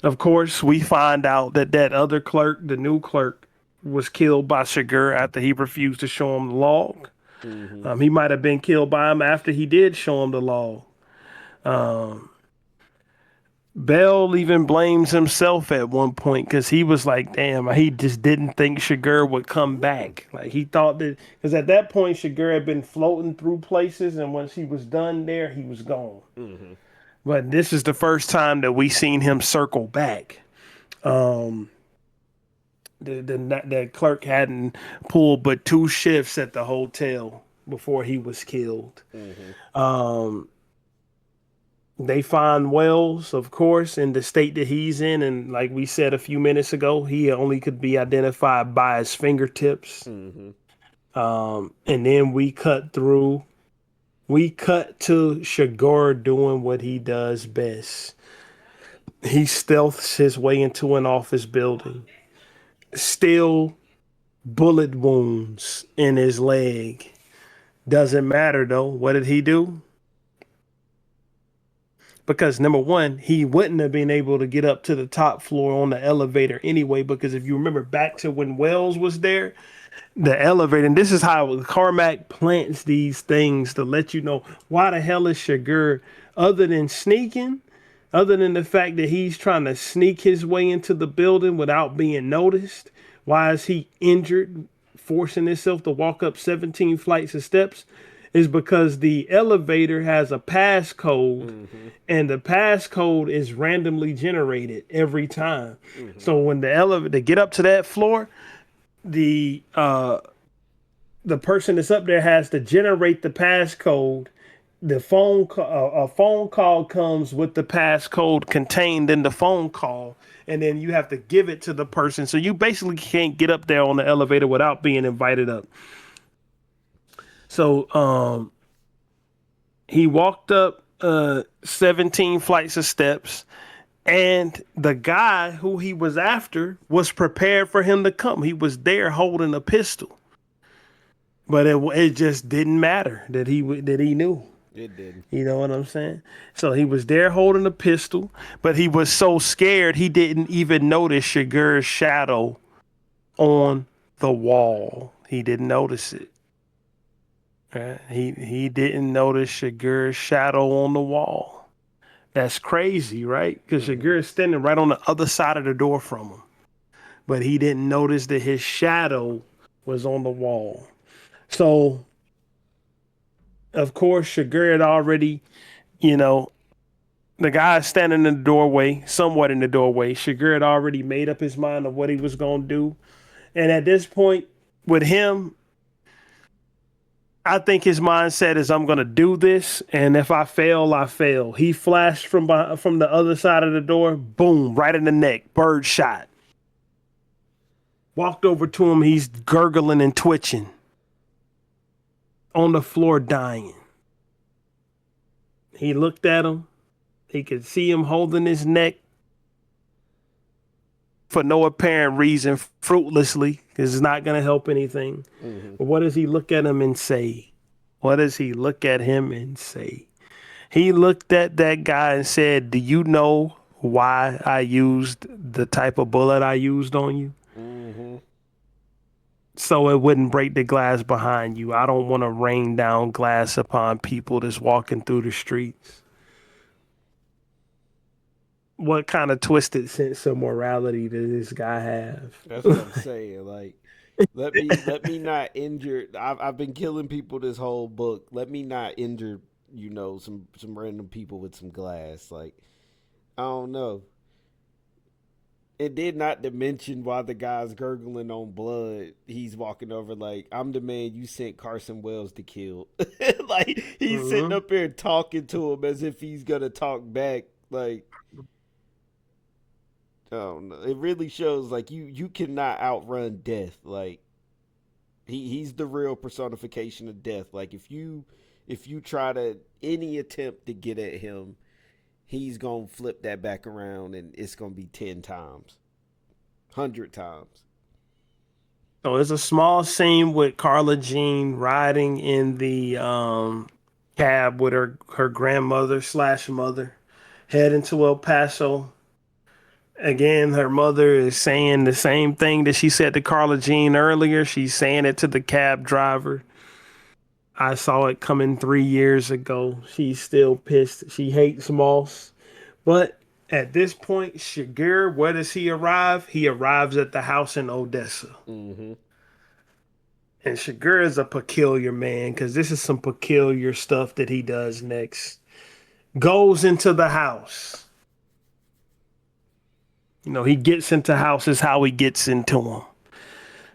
Of course, we find out that that other clerk, the new clerk, was killed by Chigurh after he refused to show him the log. Mm-hmm. He might have been killed by him after he did show him the log. Um, Bell even blames himself at one point because he was like, damn, he just didn't think Chigurh would come back. Like he thought that, because at that point, Chigurh had been floating through places, and once he was done there, he was gone. Mm-hmm. But this is the first time that we seen him circle back. Um, the clerk hadn't pulled but 2 shifts at the hotel before he was killed. Mm-hmm. Um, they find Wells, of course, in the state that he's in, and like we said a few minutes ago, he only could be identified by his fingertips. Mm-hmm. And then we cut through. We cut to Chigurh doing what he does best. He stealths his way into an office building. Still bullet wounds in his leg. Doesn't matter though. What did he do? Because number one, he wouldn't have been able to get up to the top floor on the elevator anyway. Because if you remember back to when Wells was there, the elevator, and this is how Cormac plants these things to let you know why the hell is Chigurh, other than sneaking, other than the fact that he's trying to sneak his way into the building without being noticed, why is he injured, forcing himself to walk up 17 flights of steps? Is because the elevator has a passcode, Mm-hmm. and the passcode is randomly generated every time. Mm-hmm. So when the elevator to get up to that floor, the person that's up there has to generate the passcode. The a phone call comes with the passcode contained in the phone call, and then you have to give it to the person. So you basically can't get up there on the elevator without being invited up. So he walked up 17 flights of steps, and the guy who he was after was prepared for him to come. He was there holding a pistol, but it just didn't matter that he knew. It did. You know what I'm saying? So he was there holding a pistol, but he was so scared he didn't even notice Chigurh's shadow on the wall. He didn't notice it. Right? He didn't notice Chigurh's shadow on the wall. That's crazy, right? Because Mm-hmm. Chigurh is standing right on the other side of the door from him, but he didn't notice that his shadow was on the wall. So, of course, Chigurh had already, you know, the guy standing in the doorway, somewhat in the doorway. Chigurh had already made up his mind of what he was going to do. And at this point, with him, I think his mindset is, I'm going to do this. And if I fail, I fail. He flashed from the other side of the door. Boom, right in the neck. Bird shot. Walked over to him. He's gurgling and twitching. On the floor, dying. He looked at him. He could see him holding his neck for no apparent reason, fruitlessly, because it's not going to help anything. Mm-hmm. But what does he look at him and say? What does he look at him and say? He looked at that guy and said, do you know why I used the type of bullet I used on you? Mm-hmm. So it wouldn't break the glass behind you. I don't want to rain down glass upon people that's walking through the streets. what kind of twisted sense of morality does this guy That's what I'm have? saying. Like, let me not injure. I've been killing people this whole book. Let me not injure, some random people with some glass. Like, I don't know. It did not to mention while the guy's gurgling on blood, he's walking over like, I'm the man you sent Carson Wells to kill. Like, he's sitting Hmm. up here talking to him as if he's gonna talk back. Like, I don't know. It really shows like you cannot outrun death. Like, he's the real personification of death. Like, if you try to any attempt to get at him, he's gonna flip that back around and it's gonna be 10 times, 100 times. So it's a small scene with Carla Jean riding in the cab with her grandmother slash mother, heading to El Paso. Again, her mother is saying the same thing that she said to Carla Jean earlier. She's saying it to the cab driver. I saw it coming 3 years ago. She's still pissed. She hates Moss. But at this point, Chigurh, where does he arrive? He arrives at the house in Odessa. Mm-hmm. And Chigurh is a peculiar man because this is some peculiar stuff that he does next. Goes into the house. He gets into houses how he gets into them.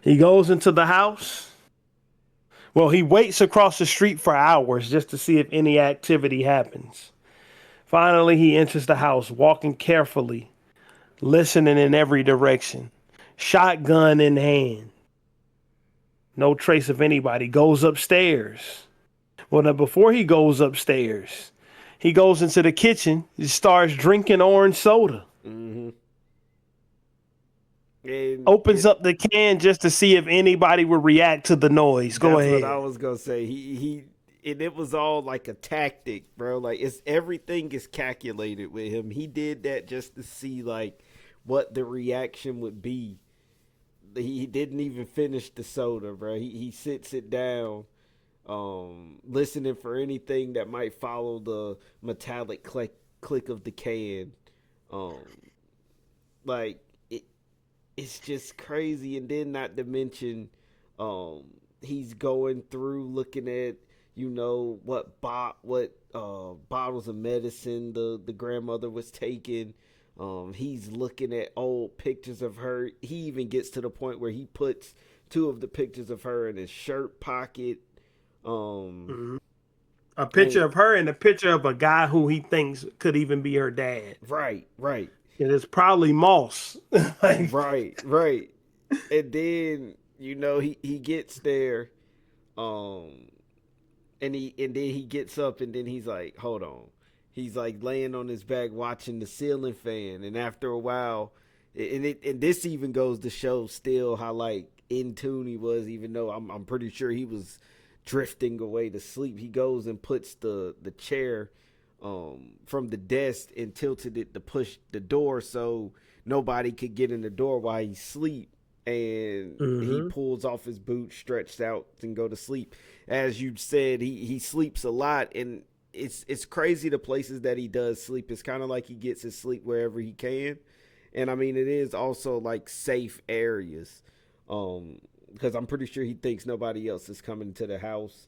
He goes into the house. Well, he waits across the street for hours just to see if any activity happens. Finally, he enters the house, walking carefully, listening in every direction, shotgun in hand. No trace of anybody. Goes upstairs. Well, now before he goes upstairs, he goes into the kitchen and starts drinking orange soda. Mm-hmm. And Opens up the can just to see if anybody would react to the noise. Go that's what I ahead. was gonna say. He and it was all like a tactic, bro. Like, it's everything is calculated with him. He did that just to see like what the reaction would be. He didn't even finish the soda, bro. He sits it down, listening for anything that might follow the metallic click of the can. Um, like, it's just crazy. And then, not to mention, um he's going through looking at, what bottles of medicine the grandmother was taking. He's looking at old pictures of her. He even gets to the point where he puts two of the pictures of her in his shirt pocket. um Mhm. A picture and of her and a picture of a guy who he thinks could even be her dad. right, And it's probably Moss. Like, right. And then, he gets there. um and then he gets up, and then he's like, hold on. He's like laying on his back watching the ceiling fan, and after a while, and this even goes to show still how like in tune he was, even though I'm pretty sure he was drifting away to sleep. He goes and puts the chair from the desk and tilted it to push the door so nobody could get in the door while he sleep. And he mm-hmm. pulls off his boots, stretched out, and go to sleep. As you said, he sleeps a lot, and it's crazy the places that he does sleep. It's kind of like he gets his sleep wherever he can. And I mean, it is also like safe areas, because I'm pretty sure he thinks nobody else is coming to the house.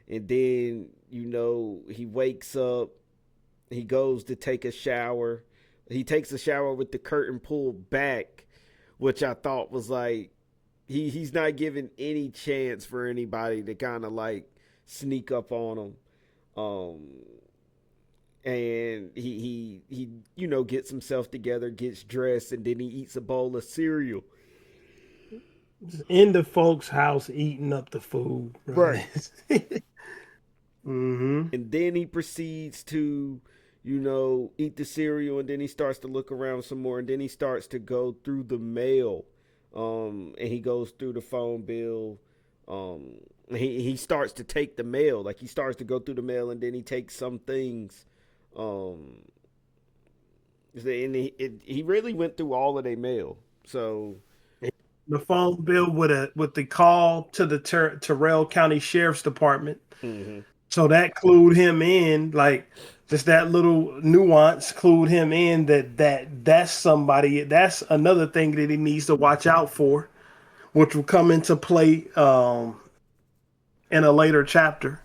And then, he wakes up, he goes to take a shower. He takes a shower with the curtain pulled back, which I thought was like, he's not giving any chance for anybody to kind of like sneak up on him. Um, and he gets himself together, gets dressed, and then he eats a bowl of cereal. In the folks' house eating up the food, Right. right? Mm-hmm. And then he proceeds to, eat the cereal, and then he starts to look around some more, and then he starts to go through the mail. And he goes through the phone bill. He starts to take the mail, like he starts to go through the mail, and then he takes some things. Um, and he really went through all of their mail. So, The phone bill with the call to the Terrell County Sheriff's Department. mm-hmm. So that clued him in. Like, Just that little nuance clued him in that's somebody, that's another thing that he needs to watch out for, which will come into play in a later chapter.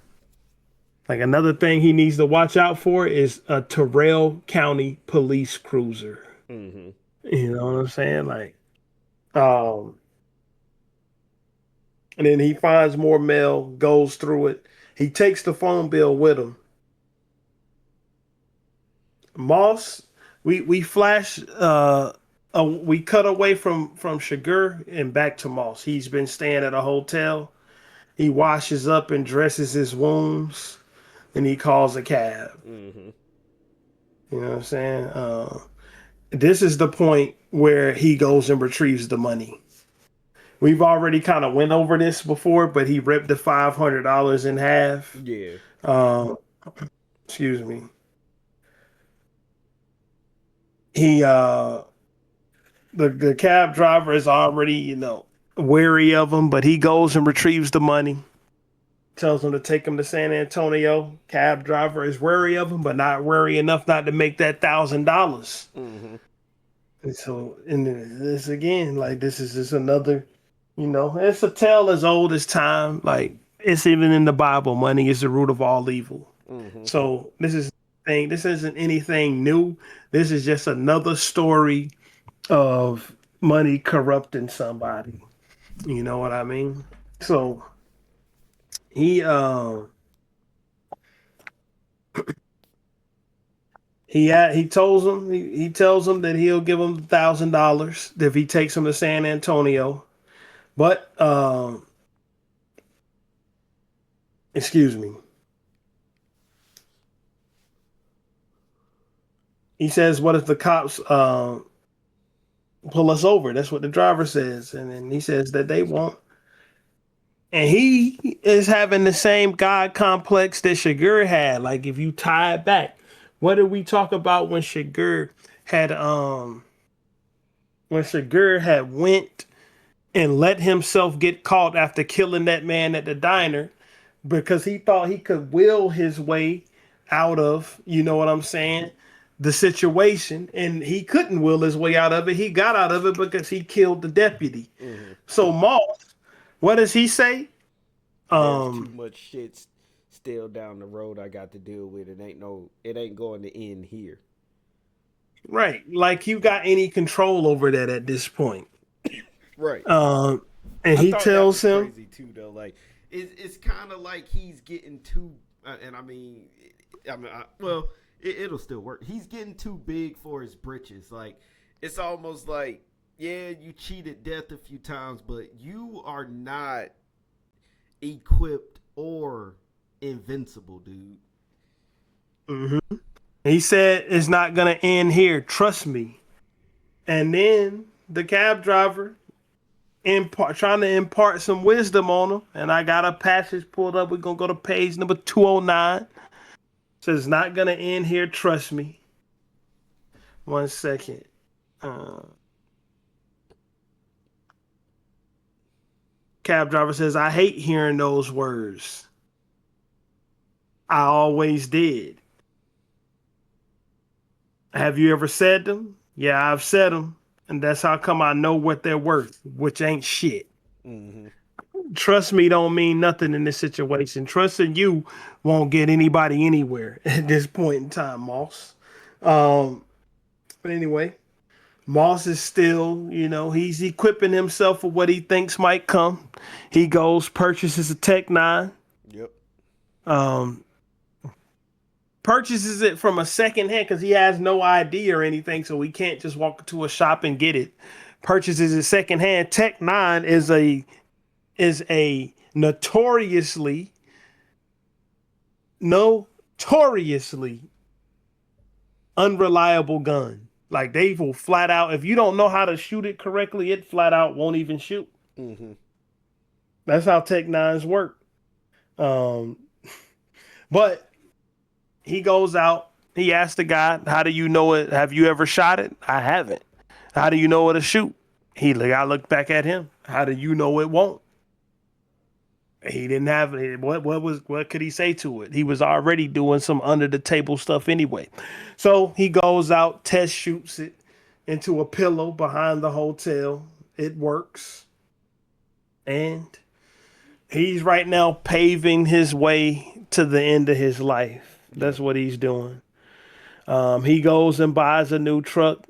Like another thing he needs to watch out for is a Terrell County police cruiser. Mm-hmm. You know what I'm saying? Like, um, and then he finds more mail, goes through it. He takes the phone bill with him. Moss, we flash, we cut away from Chigurh and back to Moss. He's been staying at a hotel. He washes up and dresses his wounds, and he calls a cab. Mm-hmm. You know what I'm saying? This is the point where he goes and retrieves the money. We've already kind of went over this before, but he ripped the $500 in half. Yeah. Uh, excuse me. He the cab driver is already, wary of him, but he goes and retrieves the money. Tells him to take him to San Antonio. Cab driver is wary of him, but not wary enough not to make that $1,000. Mm-hmm. And so, and this again, like this is just another, it's a tale as old as time. Like it's even in the Bible, money is the root of all evil. Mm-hmm. So this isn't anything new. This is just another story of money corrupting somebody. You know what I mean? So he tells him that he'll give him $1,000 if he takes him to San Antonio. But excuse me. He says, "What if the cops pull us over?" That's what the driver says, and then he says that they won't. And he is having the same God complex that Chigurh had. Like if you tie it back, what did we talk about when Chigurh had went and let himself get caught after killing that man at the diner because he thought he could will his way out of, you know what I'm saying, the situation, and he couldn't will his way out of it. He got out of it because he killed the deputy. Mm-hmm. So Moss, what does he say? There's too much shit still down the road I got to deal with. It ain't going to end here. Right. Like you got any control over that at this point. Right. And I he thought tells that was him crazy too, though. Like it's kind of like he's getting too, and well, it'll still work. He's getting too big for his britches. Like it's almost like, yeah, you cheated death a few times, but you are not equipped or invincible, dude. Mm-hmm. He said it's not gonna end here. Trust me. And then the cab driver trying to impart some wisdom on him. And I got a passage pulled up. We're gonna go to page number 209. Says it's not gonna end here. Trust me. 1 second. Cab driver says, "I hate hearing those words. I always did. Have you ever said them? Yeah, I've said them. And that's how come I know what they're worth, which ain't shit. Mm-hmm. Trust me don't mean nothing in this situation. Trusting you won't get anybody anywhere at this point in time, Moss." But anyway, Moss is still, he's equipping himself for what he thinks might come. He goes, purchases a Tech 9. Yep. Purchases it from a second hand because he has no ID or anything, so he can't just walk into a shop and get it. Purchases it second hand. Tech 9 is a notoriously unreliable gun. Like they will flat out, if you don't know how to shoot it correctly, it flat out won't even shoot. Mm-hmm. That's how Tech 9s work. But he goes out. He asks the guy, "How do you know it? Have you ever shot it?" "I haven't." "How do you know it'll shoot?" I look back at him. "How do you know it won't?" He didn't have what could he say to it? He was already doing some under the table stuff anyway. So he goes out, test shoots it into a pillow behind the hotel. It works. And he's right now paving his way to the end of his life. Yeah. That's what he's doing. He goes and buys a new truck,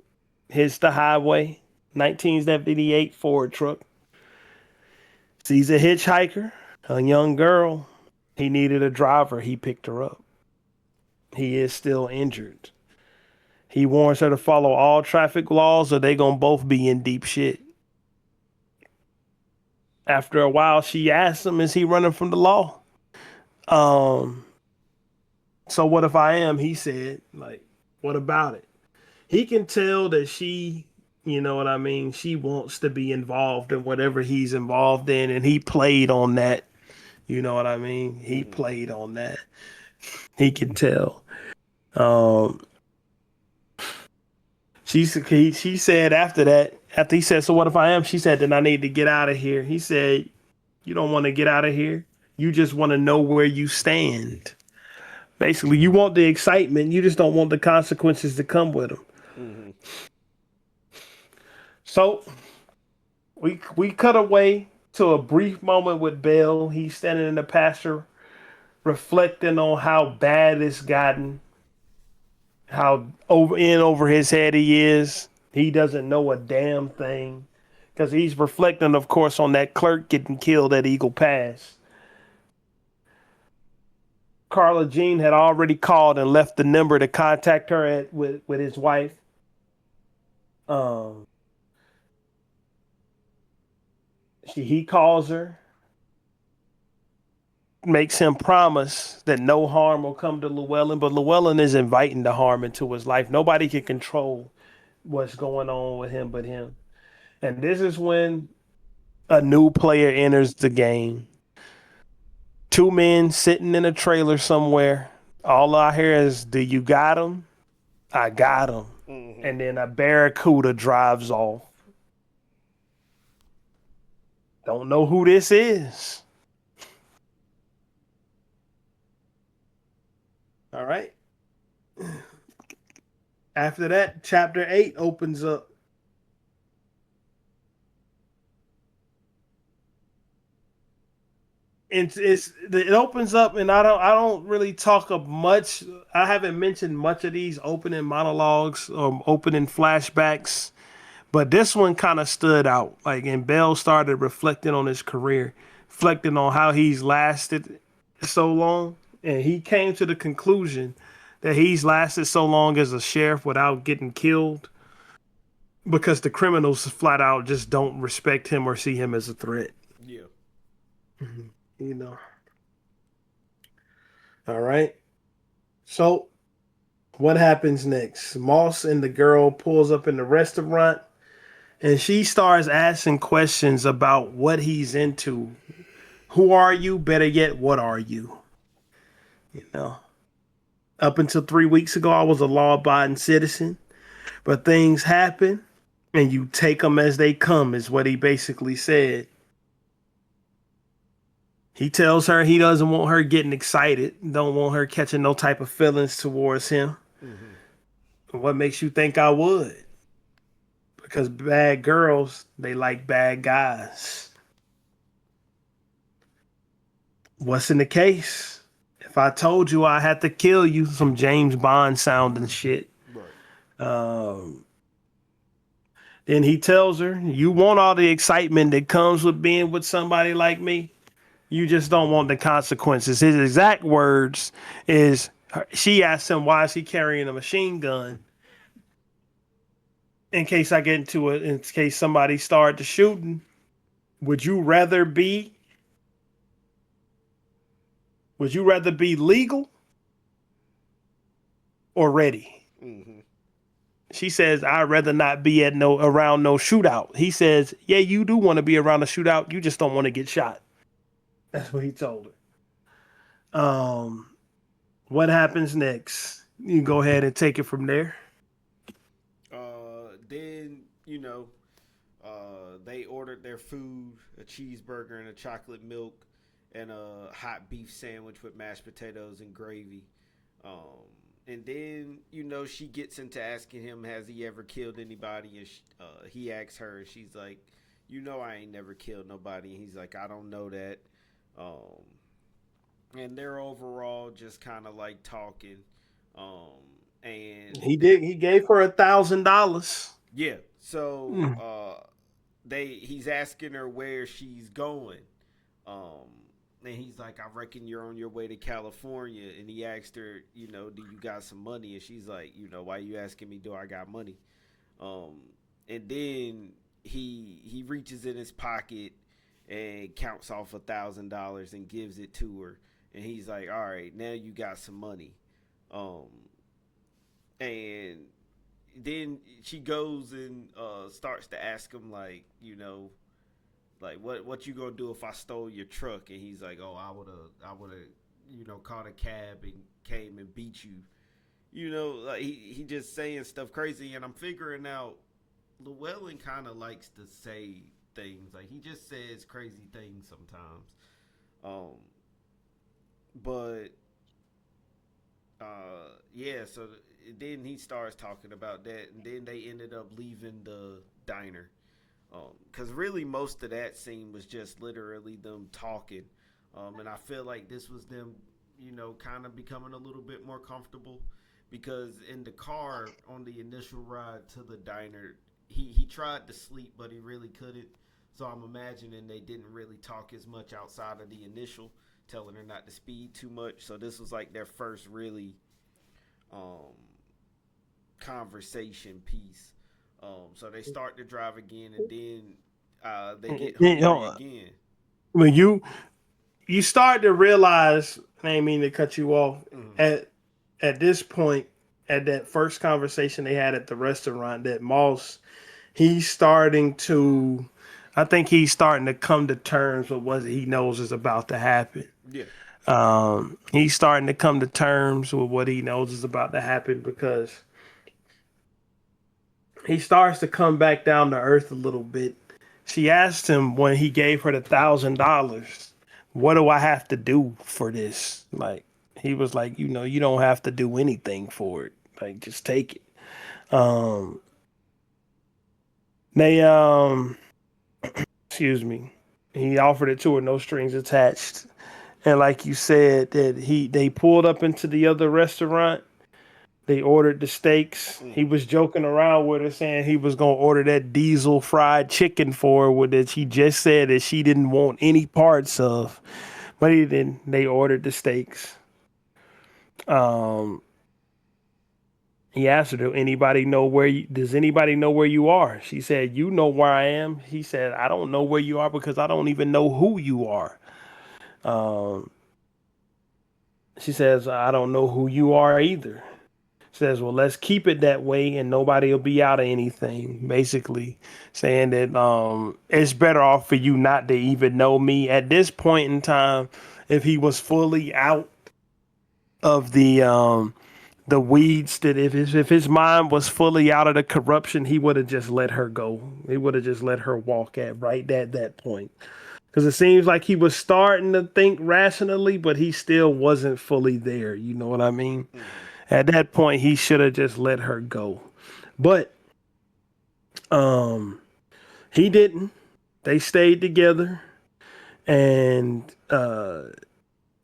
hits the highway, 1978 Ford truck. Sees a hitchhiker, a young girl. He needed a driver. He picked her up. He is still injured. He warns her to follow all traffic laws or they gonna both be in deep shit. After a while, she asks him, is he running from the law? Um, so what if I am? He said, like, what about it? He can tell that she, you know what I mean, she wants to be involved in whatever he's involved in, and he played on that. You know what I mean? He played on that. He can tell. Um, she said after that, after he said, so what if I am? She said, then I need to get out of here. He said, you don't want to get out of here. You just want to know where you stand. Basically, you want the excitement. You just don't want the consequences to come with them. Mm-hmm. So we cut away to a brief moment with Bill. He's standing in the pasture, reflecting on how bad it's gotten, how over his head he is. He doesn't know a damn thing because he's reflecting, of course, on that clerk getting killed at Eagle Pass. Carla Jean had already called and left the number to contact her with his wife. Um, he calls her, makes him promise that no harm will come to Llewellyn, but Llewellyn is inviting the harm into his life. Nobody can control what's going on with him but him. And this is when a new player enters the game. Two men sitting in a trailer somewhere. All I hear is, do you got him? I got him. Mm-hmm. And then a Barracuda drives off. Don't know who this is. All right. After that, chapter 8 opens up. It opens up, and I don't really talk of much. I haven't mentioned much of these opening monologues or opening flashbacks, but this one kind of stood out. Like, and Bell started reflecting on his career, reflecting on how he's lasted so long, and he came to the conclusion that he's lasted so long as a sheriff without getting killed because the criminals flat out just don't respect him or see him as a threat. Yeah. You know. All right. So what happens next? Moss and the girl pulls up in the restaurant and she starts asking questions about what he's into. Who are you? Better yet, what are you? You know. Up until 3 weeks ago, I was a law-abiding citizen, but things happen and you take them as they come, is what he basically said. He tells her he doesn't want her getting excited, don't want her catching no type of feelings towards him. Mm-hmm. What makes you think I would? Because bad girls, they like bad guys. What's in the case? If I told you I had to kill you, some James Bond sounding shit. Right. Then he tells her, you want all the excitement that comes with being with somebody like me. You just don't want the consequences. His exact words is, she asked him, why is he carrying a machine gun? In case I get into it, in case somebody started to shooting, would you rather be legal or ready? Mm-hmm. She says, I'd rather not be at around no shootout. He says, yeah, you do want to be around a shootout. You just don't want to get shot. That's what he told her. What happens next? You can go ahead and take it from there. Then they ordered their food, a cheeseburger and a chocolate milk, and a hot beef sandwich with mashed potatoes and gravy. And then she gets into asking him, has he ever killed anybody? And he asks her, and she's like, I ain't never killed nobody. And he's like, I don't know that. Um, and they're overall just kind of like talking. And He did. He gave her $1,000. yeah, so he's asking her where she's going. Um, and he's like, I reckon you're on your way to California. And he asked her, do you got some money? And she's like, why you asking me, do I got money? Um, and then he reaches in his pocket and counts off $1,000 and gives it to her. And he's like, all right, now you got some money. Um, and then she goes and starts to ask him, like, like what you gonna do if I stole your truck? And he's like, oh, I would have caught a cab and came and beat you. Like he just saying stuff crazy, and I'm figuring out Llewellyn kind of likes to say things, like he just says crazy things sometimes. Um, but yeah, so then he starts talking about that, and then they ended up leaving the diner. Because really, most of that scene was just literally them talking. And I feel like this was them, kind of becoming a little bit more comfortable. Because in the car on the initial ride to the diner, he tried to sleep, but he really couldn't. So I'm imagining they didn't really talk as much outside of the initial, telling her not to speed too much. So this was like their first really um, conversation piece. So they start to drive again, and then they get You hungry know, again. when you start to realize, I ain't mean to cut you off, Mm. at this point, at that first conversation they had at the restaurant, that Moss, he's starting to, I think he's starting to come to terms with what he knows is about to happen. Yeah. He's starting to come to terms with what he knows is about to happen, because he starts to come back down to earth a little bit. She asked him when he gave her the $1,000, what do I have to do for this? Like, he was like, you don't have to do anything for it. Like, just take it. Um, they, excuse me. He offered it to her, no strings attached. And like you said, that they pulled up into the other restaurant. They ordered the steaks. Mm. He was joking around with her, saying he was gonna order that diesel fried chicken for her, with that he just said that she didn't want any parts of. But he didn't. They ordered the steaks. Um, he asked her, does anybody know where you are? She said, you know where I am. He said, I don't know where you are because I don't even know who you are. Um, she says, I don't know who you are either. Says, well, let's keep it that way and nobody will be out of anything. Basically saying that it's better off for you not to even know me. At this point in time, if he was fully out of the weeds, that if his mind was fully out of the corruption, he would have just let her go. He would have just let her walk at that point. Because it seems like he was starting to think rationally, but he still wasn't fully there. You know what I mean? Mm-hmm. At that point, he should have just let her go. But um, he didn't. They stayed together, and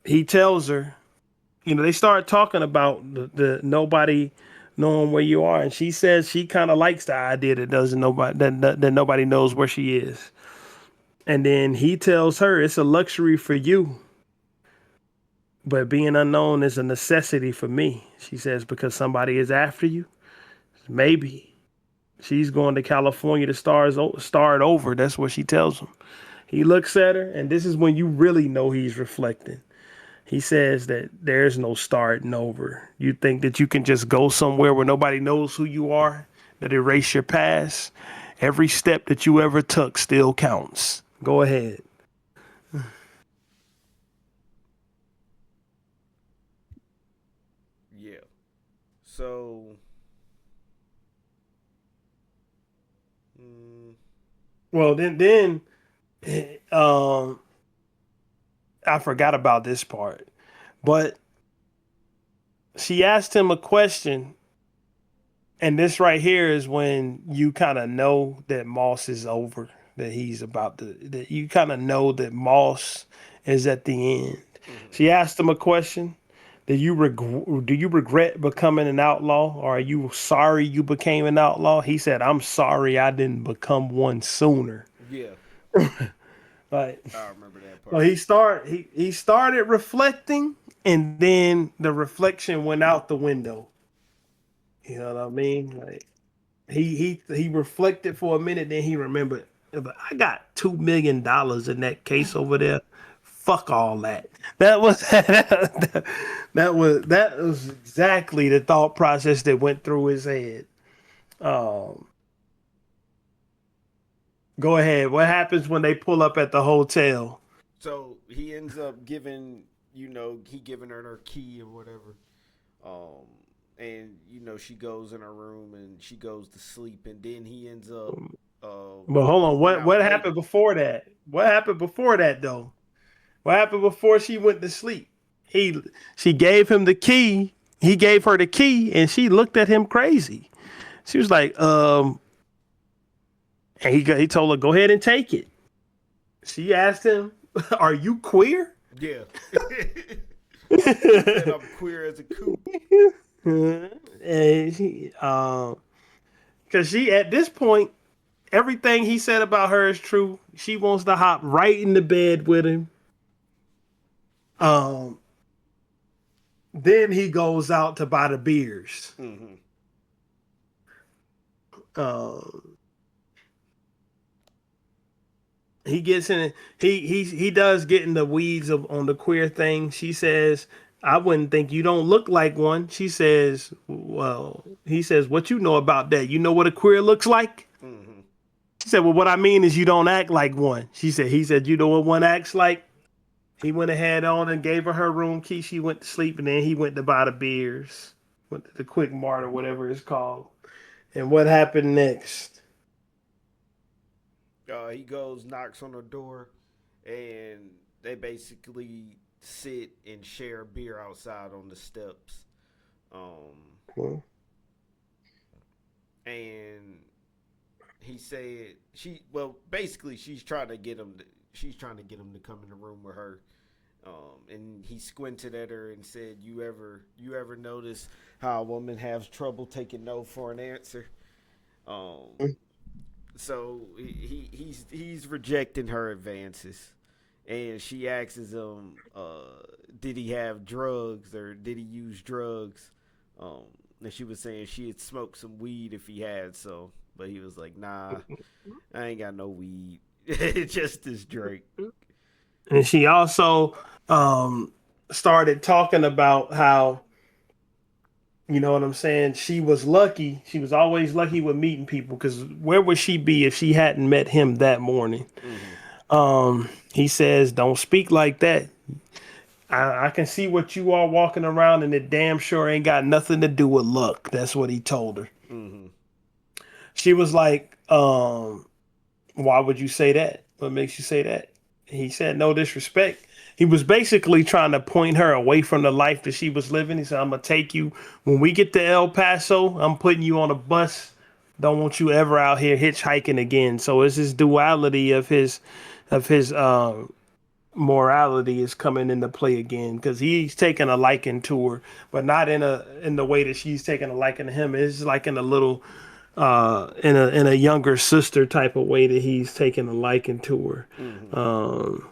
he tells her, they start talking about the nobody knowing where you are, and she says she kind of likes the idea that doesn't nobody that nobody knows where she is. And then he tells her it's a luxury for you, but being unknown is a necessity for me. She says, because somebody is after you. Maybe she's going to California to start over. That's what she tells him. He looks at her, and this is when you really know he's reflecting. He says that there's no starting over. You think that you can just go somewhere where nobody knows who you are, that erase your past. Every step that you ever took still counts. Go ahead. Yeah. So, mm, Well, then, um, I forgot about this part, but she asked him a question, and this right here is when you kind of know that Moss is over, that he's about to, that you kind of know that Moss is at the end. Mm-hmm. She asked him a question. Do you regret becoming an outlaw, or are you sorry you became an outlaw? He said, I'm sorry I didn't become one sooner. Yeah, Like, I remember that well, part. he started reflecting, and then the reflection went out the window. You know what I mean? Like, he reflected for a minute, then he remembered. But I got $2 million in that case over there. Fuck all that. That was that was exactly the thought process that went through his head. Um, Go ahead. What happens when they pull up at the hotel? So he ends up giving, he giving her key or whatever. Um, and she goes in her room and she goes to sleep, and then he ends up But hold on. moving What out happened later. before that? What happened before that though? What happened before she went to sleep? He She gave him the key. He gave her the key, and she looked at him crazy. She was like, and he told her, go ahead and take it. She asked him, are you queer? Yeah. He said I'm queer as a coot. And because she, at this point, everything he said about her is true. She wants to hop right in the bed with him. Um, then he goes out to buy the beers. Mm-hmm. Um, he gets in. He does get in the weeds of on the queer thing. She says, "I wouldn't think you don't look like one." She says, "Well," he says, "What you know about that? You know what a queer looks like?" Mm-hmm. She said, "Well, what I mean is you don't act like one." He said, "You know what one acts like?" He went ahead on and gave her room key. She went to sleep, and then he went to buy the beers, went to the Quick Mart or whatever it's called. And what happened next? He goes, knocks on the door, and they basically sit and share beer outside on the steps. Well, And he said basically she's trying to get him. She's trying to get him to come in the room with her. And he squinted at her and said, "You ever notice how a woman has trouble taking no for an answer?" Um, so he's rejecting her advances, and she asks him, "Did he have drugs or did he use drugs?" Um, and she was saying she had smoked some weed if he had so, but he was like, "Nah, I ain't got no weed. It's just this Drake." and she also um, started talking about how, you know what I'm saying? She was lucky. She was always lucky with meeting people because where would she be if she hadn't met him that morning? Mm-hmm. He says, don't speak like that. I can see what you are walking around, and it damn sure ain't got nothing to do with luck. That's what he told her. Mm-hmm. She was like, why would you say that? What makes you say that? He said, no disrespect. He was basically trying to point her away from the life that she was living. He said, I'm going to take you. When we get to El Paso, I'm putting you on a bus. Don't want you ever out here hitchhiking again. So it's this duality of his morality is coming into play again because he's taking a liking to her, but not in the way that she's taking a liking to him. It's like in a little in a younger sister type of way that he's taking a liking to her. Mm-hmm. Um,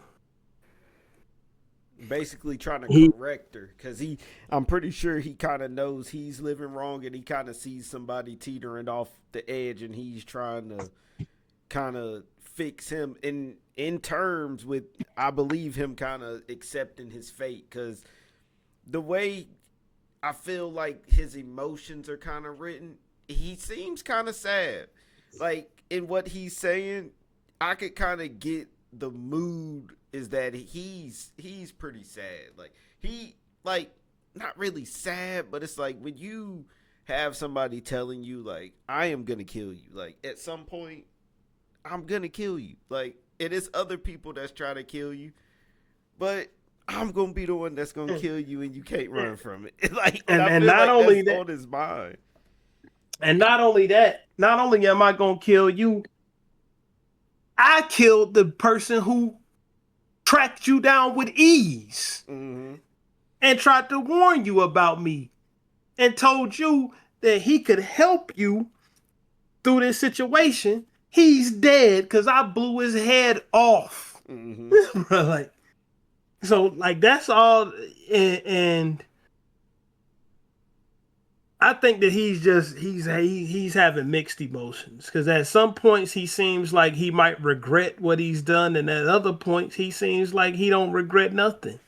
Basically trying to he correct her because I'm pretty sure he kind of knows he's living wrong, and he kind of sees somebody teetering off the edge, and he's trying to kind of fix him in terms with, I believe, him kind of accepting his fate, because the way I feel like his emotions are kind of written, he seems kind of sad. Like in what he's saying, I could kind of get the mood is that he's pretty sad. Like he like not really sad, but it's like when you have somebody telling you like I am gonna kill you. Like at some point, I'm gonna kill you. Like it is other people that's trying to kill you, but I'm gonna be the one that's gonna kill you, and you can't run from it. Like, and I and feel not like that's only that, on his mind. and not only that, not only am I gonna kill you, I killed the person who tracked you down with ease Mm-hmm. and tried to warn you about me and told you that he could help you through this situation. He's dead because I blew his head off. Mm-hmm. Like, so like that's all, and I think that he's having mixed emotions because at some points he seems like he might regret what he's done, and at other points he seems like he don't regret nothing.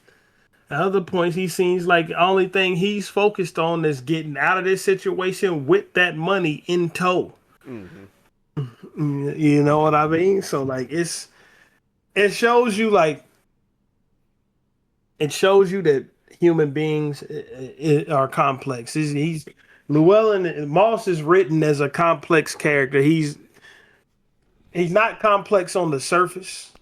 At other points he seems like the only thing he's focused on is getting out of this situation with that money in tow. Mm-hmm. You know what I mean? So like it shows you like it shows you that human beings are complex. He's Llewellyn Moss is written as a complex character. He's not complex on the surface.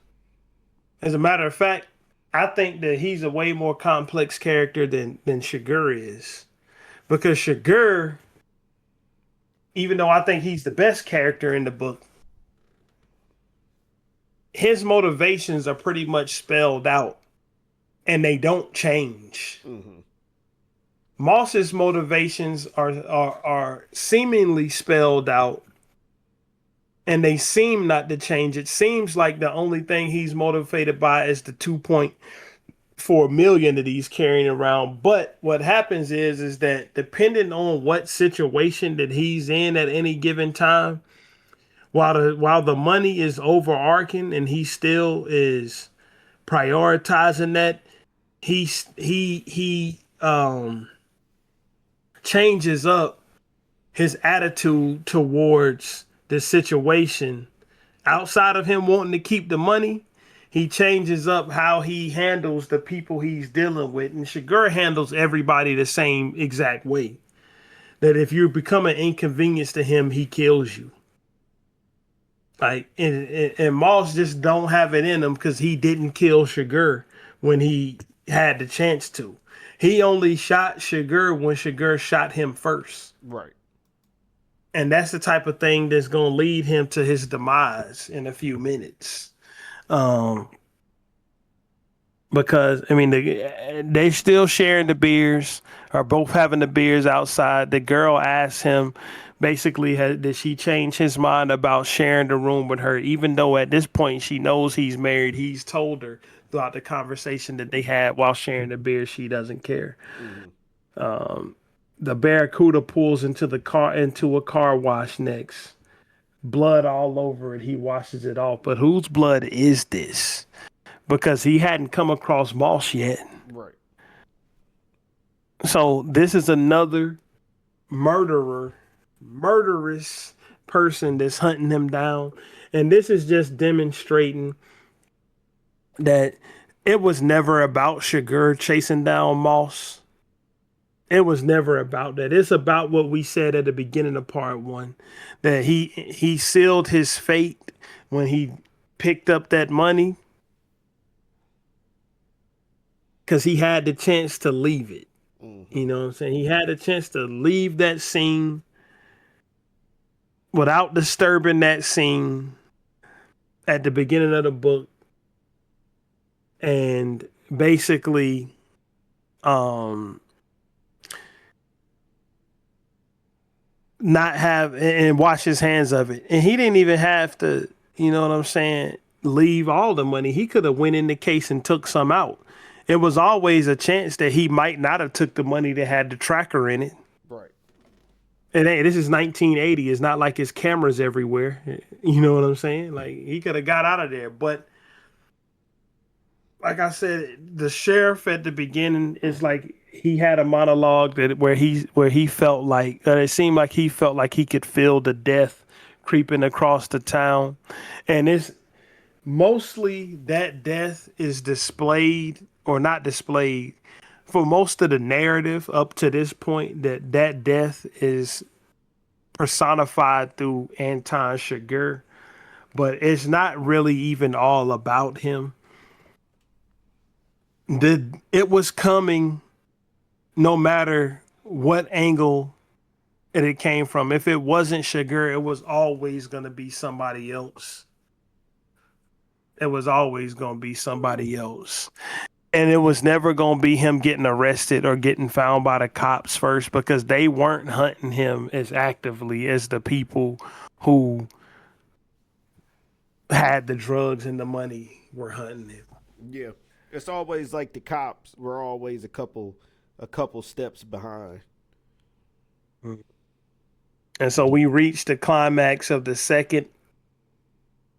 As a matter of fact, I think that he's a way more complex character than Chigurh is, because Chigurh, even though I think he's the best character in the book, his motivations are pretty much spelled out and they don't change. Mm-hmm. Moss's motivations are seemingly spelled out and they seem not to change. It seems like the only thing he's motivated by is the 2.4 million that he's carrying around. But what happens is that depending on what situation that he's in at any given time, while the money is overarching and he still is prioritizing that, he changes up his attitude towards the situation. Outside of him wanting to keep the money, he changes up how he handles the people he's dealing with. And Chigurh handles everybody the same exact way. That if you become an inconvenience to him, he kills you. Like and Moss just don't have it in him because he didn't kill Chigurh when he had the chance to. He only shot Chigurh when Chigurh shot him first. Right. And that's the type of thing that's going to lead him to his demise in a few minutes. Because I mean, they still sharing the beers, are both having the beers outside. The girl asks him, basically, did she change his mind about sharing the room with her? Even though at this point she knows he's married, he's told her throughout the conversation that they had while sharing the beer, she doesn't care. Mm-hmm. The Barracuda pulls into a car wash next. Blood all over it. He washes it off. But whose blood is this? Because he hadn't come across Moss yet. Right. So this is another murderous person that's hunting him down. And this is just demonstrating that it was never about Chigurh chasing down Moss. It was never about that. It's about what we said at the beginning of part one, that he sealed his fate when he picked up that money because he had the chance to leave it. Mm-hmm. You know what I'm saying? He had a chance to leave that scene without disturbing that scene at the beginning of the book and basically not have and wash his hands of it. And he didn't even have to, you know what I'm saying, leave all the money. He could have went in the case and took some out. It was always a chance that he might not have took the money that had the tracker in it. Right. And hey, this is 1980. It's not like his cameras everywhere. You know what I'm saying? Like he could have got out of there. But like I said, the sheriff at the beginning is like he had a monologue where he felt like it seemed like he felt like he could feel the death creeping across the town, and it's mostly that death is displayed or not displayed for most of the narrative up to this point. That death is personified through Anton Chigurh, but it's not really even all about him. it was coming no matter what angle it came from. If it wasn't Chigurh, it was always going to be somebody else. It was always going to be somebody else. And it was never going to be him getting arrested or getting found by the cops first, because they weren't hunting him as actively as the people who had the drugs and the money were hunting him. Yeah, it's always like the cops were always a couple steps behind. And so we reached the climax of the second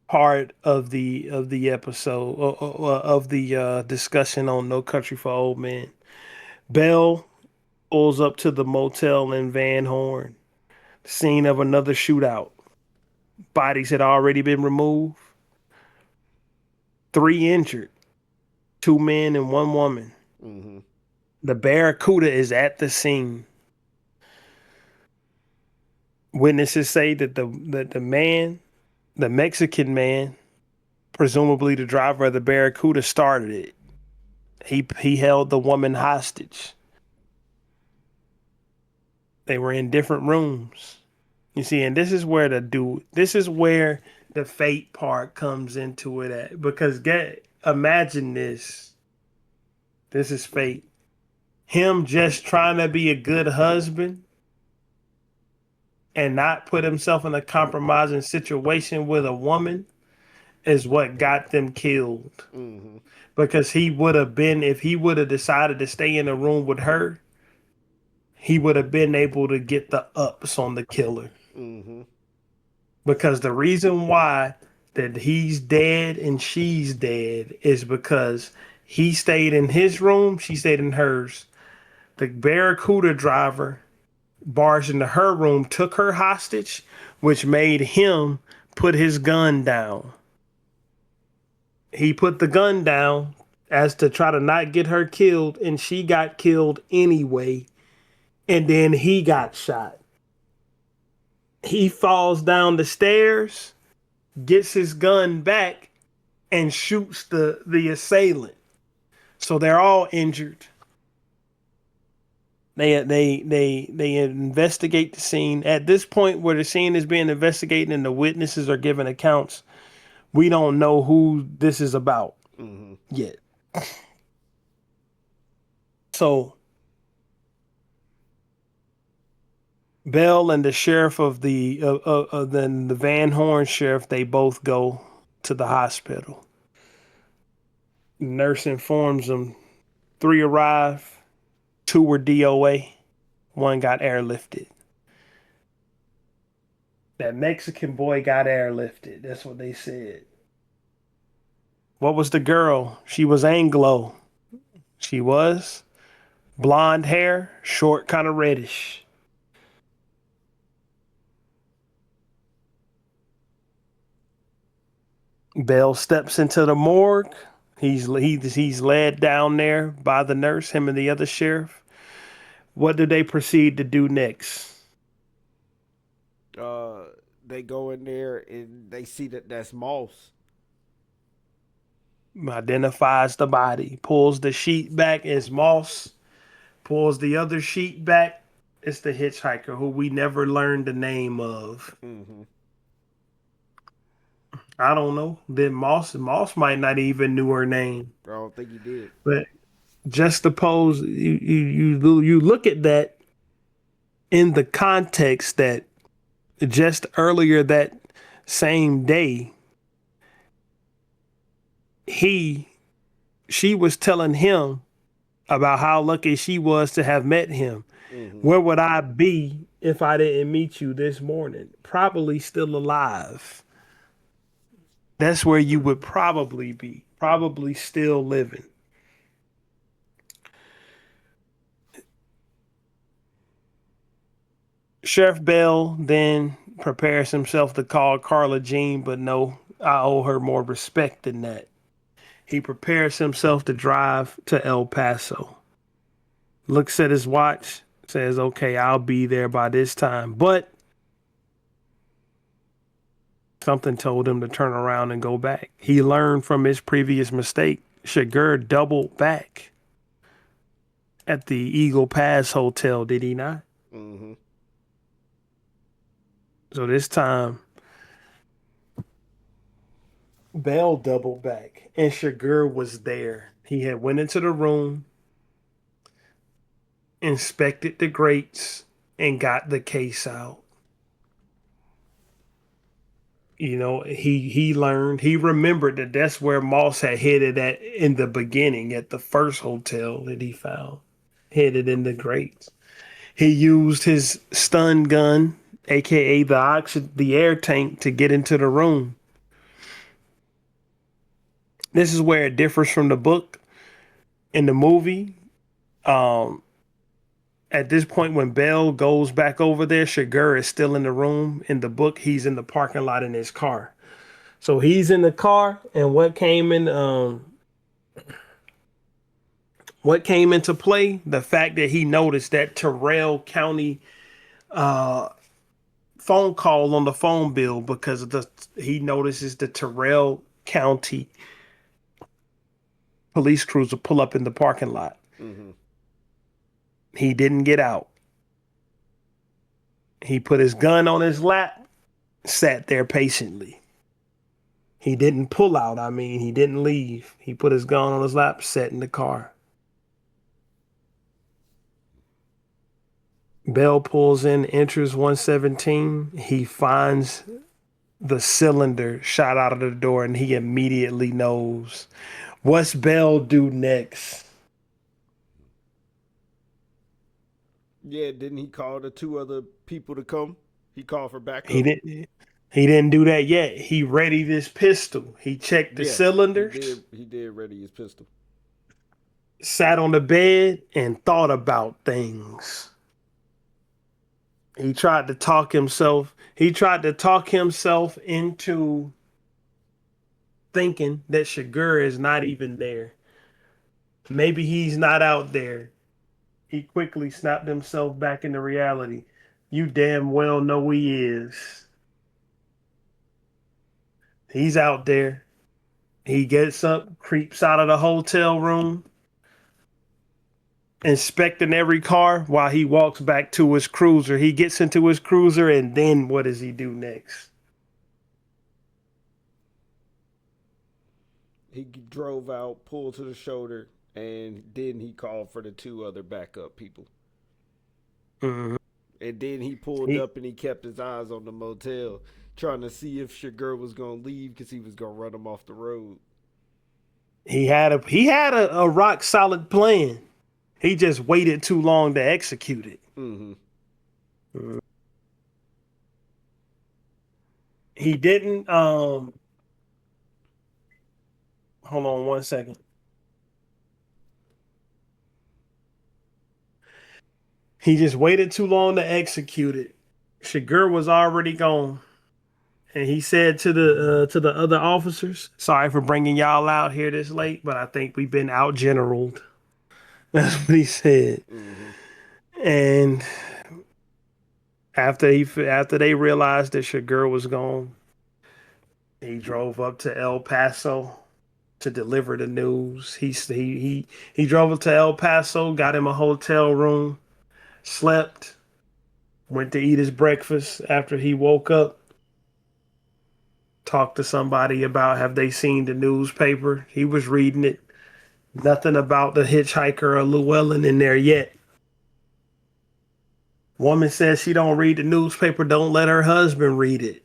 part of the episode of the discussion on No Country for Old Men. Bell pulls up to the motel in Van Horn, scene of another shootout. Bodies had already been removed. 3 injured, 2 men and 1 woman. Mm-hmm. The Barracuda is at the scene. Witnesses say that the Mexican man, presumably the driver of the Barracuda, started it. He held the woman hostage. They were in different rooms. You see, and this is where the fate part comes into it at, because imagine this. This is fate. Him just trying to be a good husband and not put himself in a compromising situation with a woman is what got them killed. Mm-hmm. Because if he would have decided to stay in a room with her, he would have been able to get the ups on the killer. Mm-hmm. Because the reason why that he's dead and she's dead is because he stayed in his room, she stayed in hers. The Barracuda driver barged into her room, took her hostage, which made him put his gun down. He put the gun down as to try to not get her killed, and she got killed anyway. And then he got shot. He falls down the stairs, gets his gun back, and shoots the assailant. So they're all injured. They investigate the scene. At this point where the scene is being investigated and the witnesses are giving accounts, we don't know who this is about yet. So Bell and the sheriff of the Van Horn sheriff, they both go to the hospital. The nurse informs them 3 arrived, 2 were DOA, 1 got airlifted. That Mexican boy got airlifted. That's what they said. What was the girl? She was Anglo. She was blonde hair, short, kind of reddish. Bell steps into the morgue. He's led down there by the nurse, him and the other sheriff. What do they proceed to do next? They go in there and they see that that's Moss. Identifies the body, pulls the sheet back, it's Moss. Pulls the other sheet back, it's the hitchhiker who we never learned the name of. Mm-hmm. I don't know. Then Moss might not even knew her name. I don't think he did. But just suppose you look at that in the context that just earlier that same day, she was telling him about how lucky she was to have met him. Mm-hmm. Where would I be if I didn't meet you this morning? Probably still alive. That's where you would probably be. Probably still living. Sheriff Bell then prepares himself to call Carla Jean, but no, I owe her more respect than that. He prepares himself to drive to El Paso. Looks at his watch, says, okay, I'll be there by this time. But something told him to turn around and go back. He learned from his previous mistake. Chigurh doubled back at the Eagle Pass Hotel, did he not? Mm-hmm. So this time, Bell doubled back, and Chigurh was there. He had went into the room, inspected the grates, and got the case out. You know, he learned, he remembered that that's where Moss had headed at in the beginning, at the first hotel that he found, headed in the grates. He used his stun gun, aka the air tank, to get into the room. This is where it differs from the book. In the movie, um, at this point when Bell goes back over there, Chigurh is still in the room. In the book, he's in the parking lot in his car. So he's in the car, and what came into play? The fact that he noticed that Terrell County uh, phone call on the phone bill, because he notices the Terrell County police cruiser pull up in the parking lot. Mm-hmm. He didn't get out. He put his gun on his lap, sat there patiently. He didn't pull out. I mean, he didn't leave. He put his gun on his lap, sat in the car. Bell pulls in, enters 117. He finds the cylinder shot out of the door, and he immediately knows. What's Bell do next? Yeah, didn't he call the two other people to come? He called for backup. He didn't do that yet. He readied his pistol. He checked the cylinders. He did ready his pistol. Sat on the bed and thought about things. He tried to talk himself into thinking that Chigurh is not even there. Maybe he's not out there. He quickly snapped himself back into reality. You damn well know he is. He's out there. He gets up, creeps out of the hotel room, inspecting every car while he walks back to his cruiser. He gets into his cruiser, and then what does he do next? He drove out, pulled to the shoulder, and then he called for the two other backup people. Mm-hmm. And then he pulled up and he kept his eyes on the motel, trying to see if Chigurh was gonna leave because he was gonna run him off the road. He had a rock solid plan. He just waited too long to execute it. Mm-hmm. He didn't. Hold on one second. He just waited too long to execute it. Chigurh was already gone, and he said to the other officers, "Sorry for bringing y'all out here this late, but I think we've been out generaled." That's what he said. Mm-hmm. And after they realized that Chigurh was gone, he drove up to El Paso to deliver the news. He drove up to El Paso, got him a hotel room, slept, went to eat his breakfast after he woke up, talked to somebody about have they seen the newspaper. He was reading it. Nothing about the hitchhiker or Llewellyn in there yet. Woman says she don't read the newspaper. Don't let her husband read it,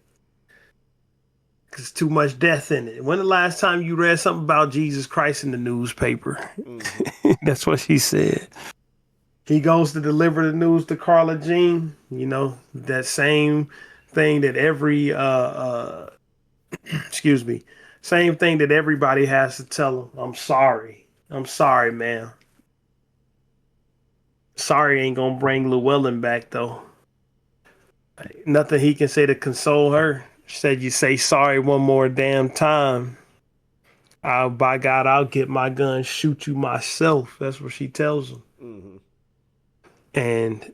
because too much death in it. When the last time you read something about Jesus Christ in the newspaper? Mm-hmm. That's what she said. He goes to deliver the news to Carla Jean. You know, that same thing that excuse me, same thing that everybody has to tell him. I'm sorry, man. Sorry ain't gonna bring Llewellyn back though. Nothing he can say to console her. She said, "You say sorry one more damn time, by God, I'll get my gun, shoot you myself." That's what she tells him. Mm-hmm. And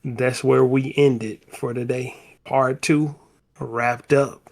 that's where we ended for today. Part 2 wrapped up.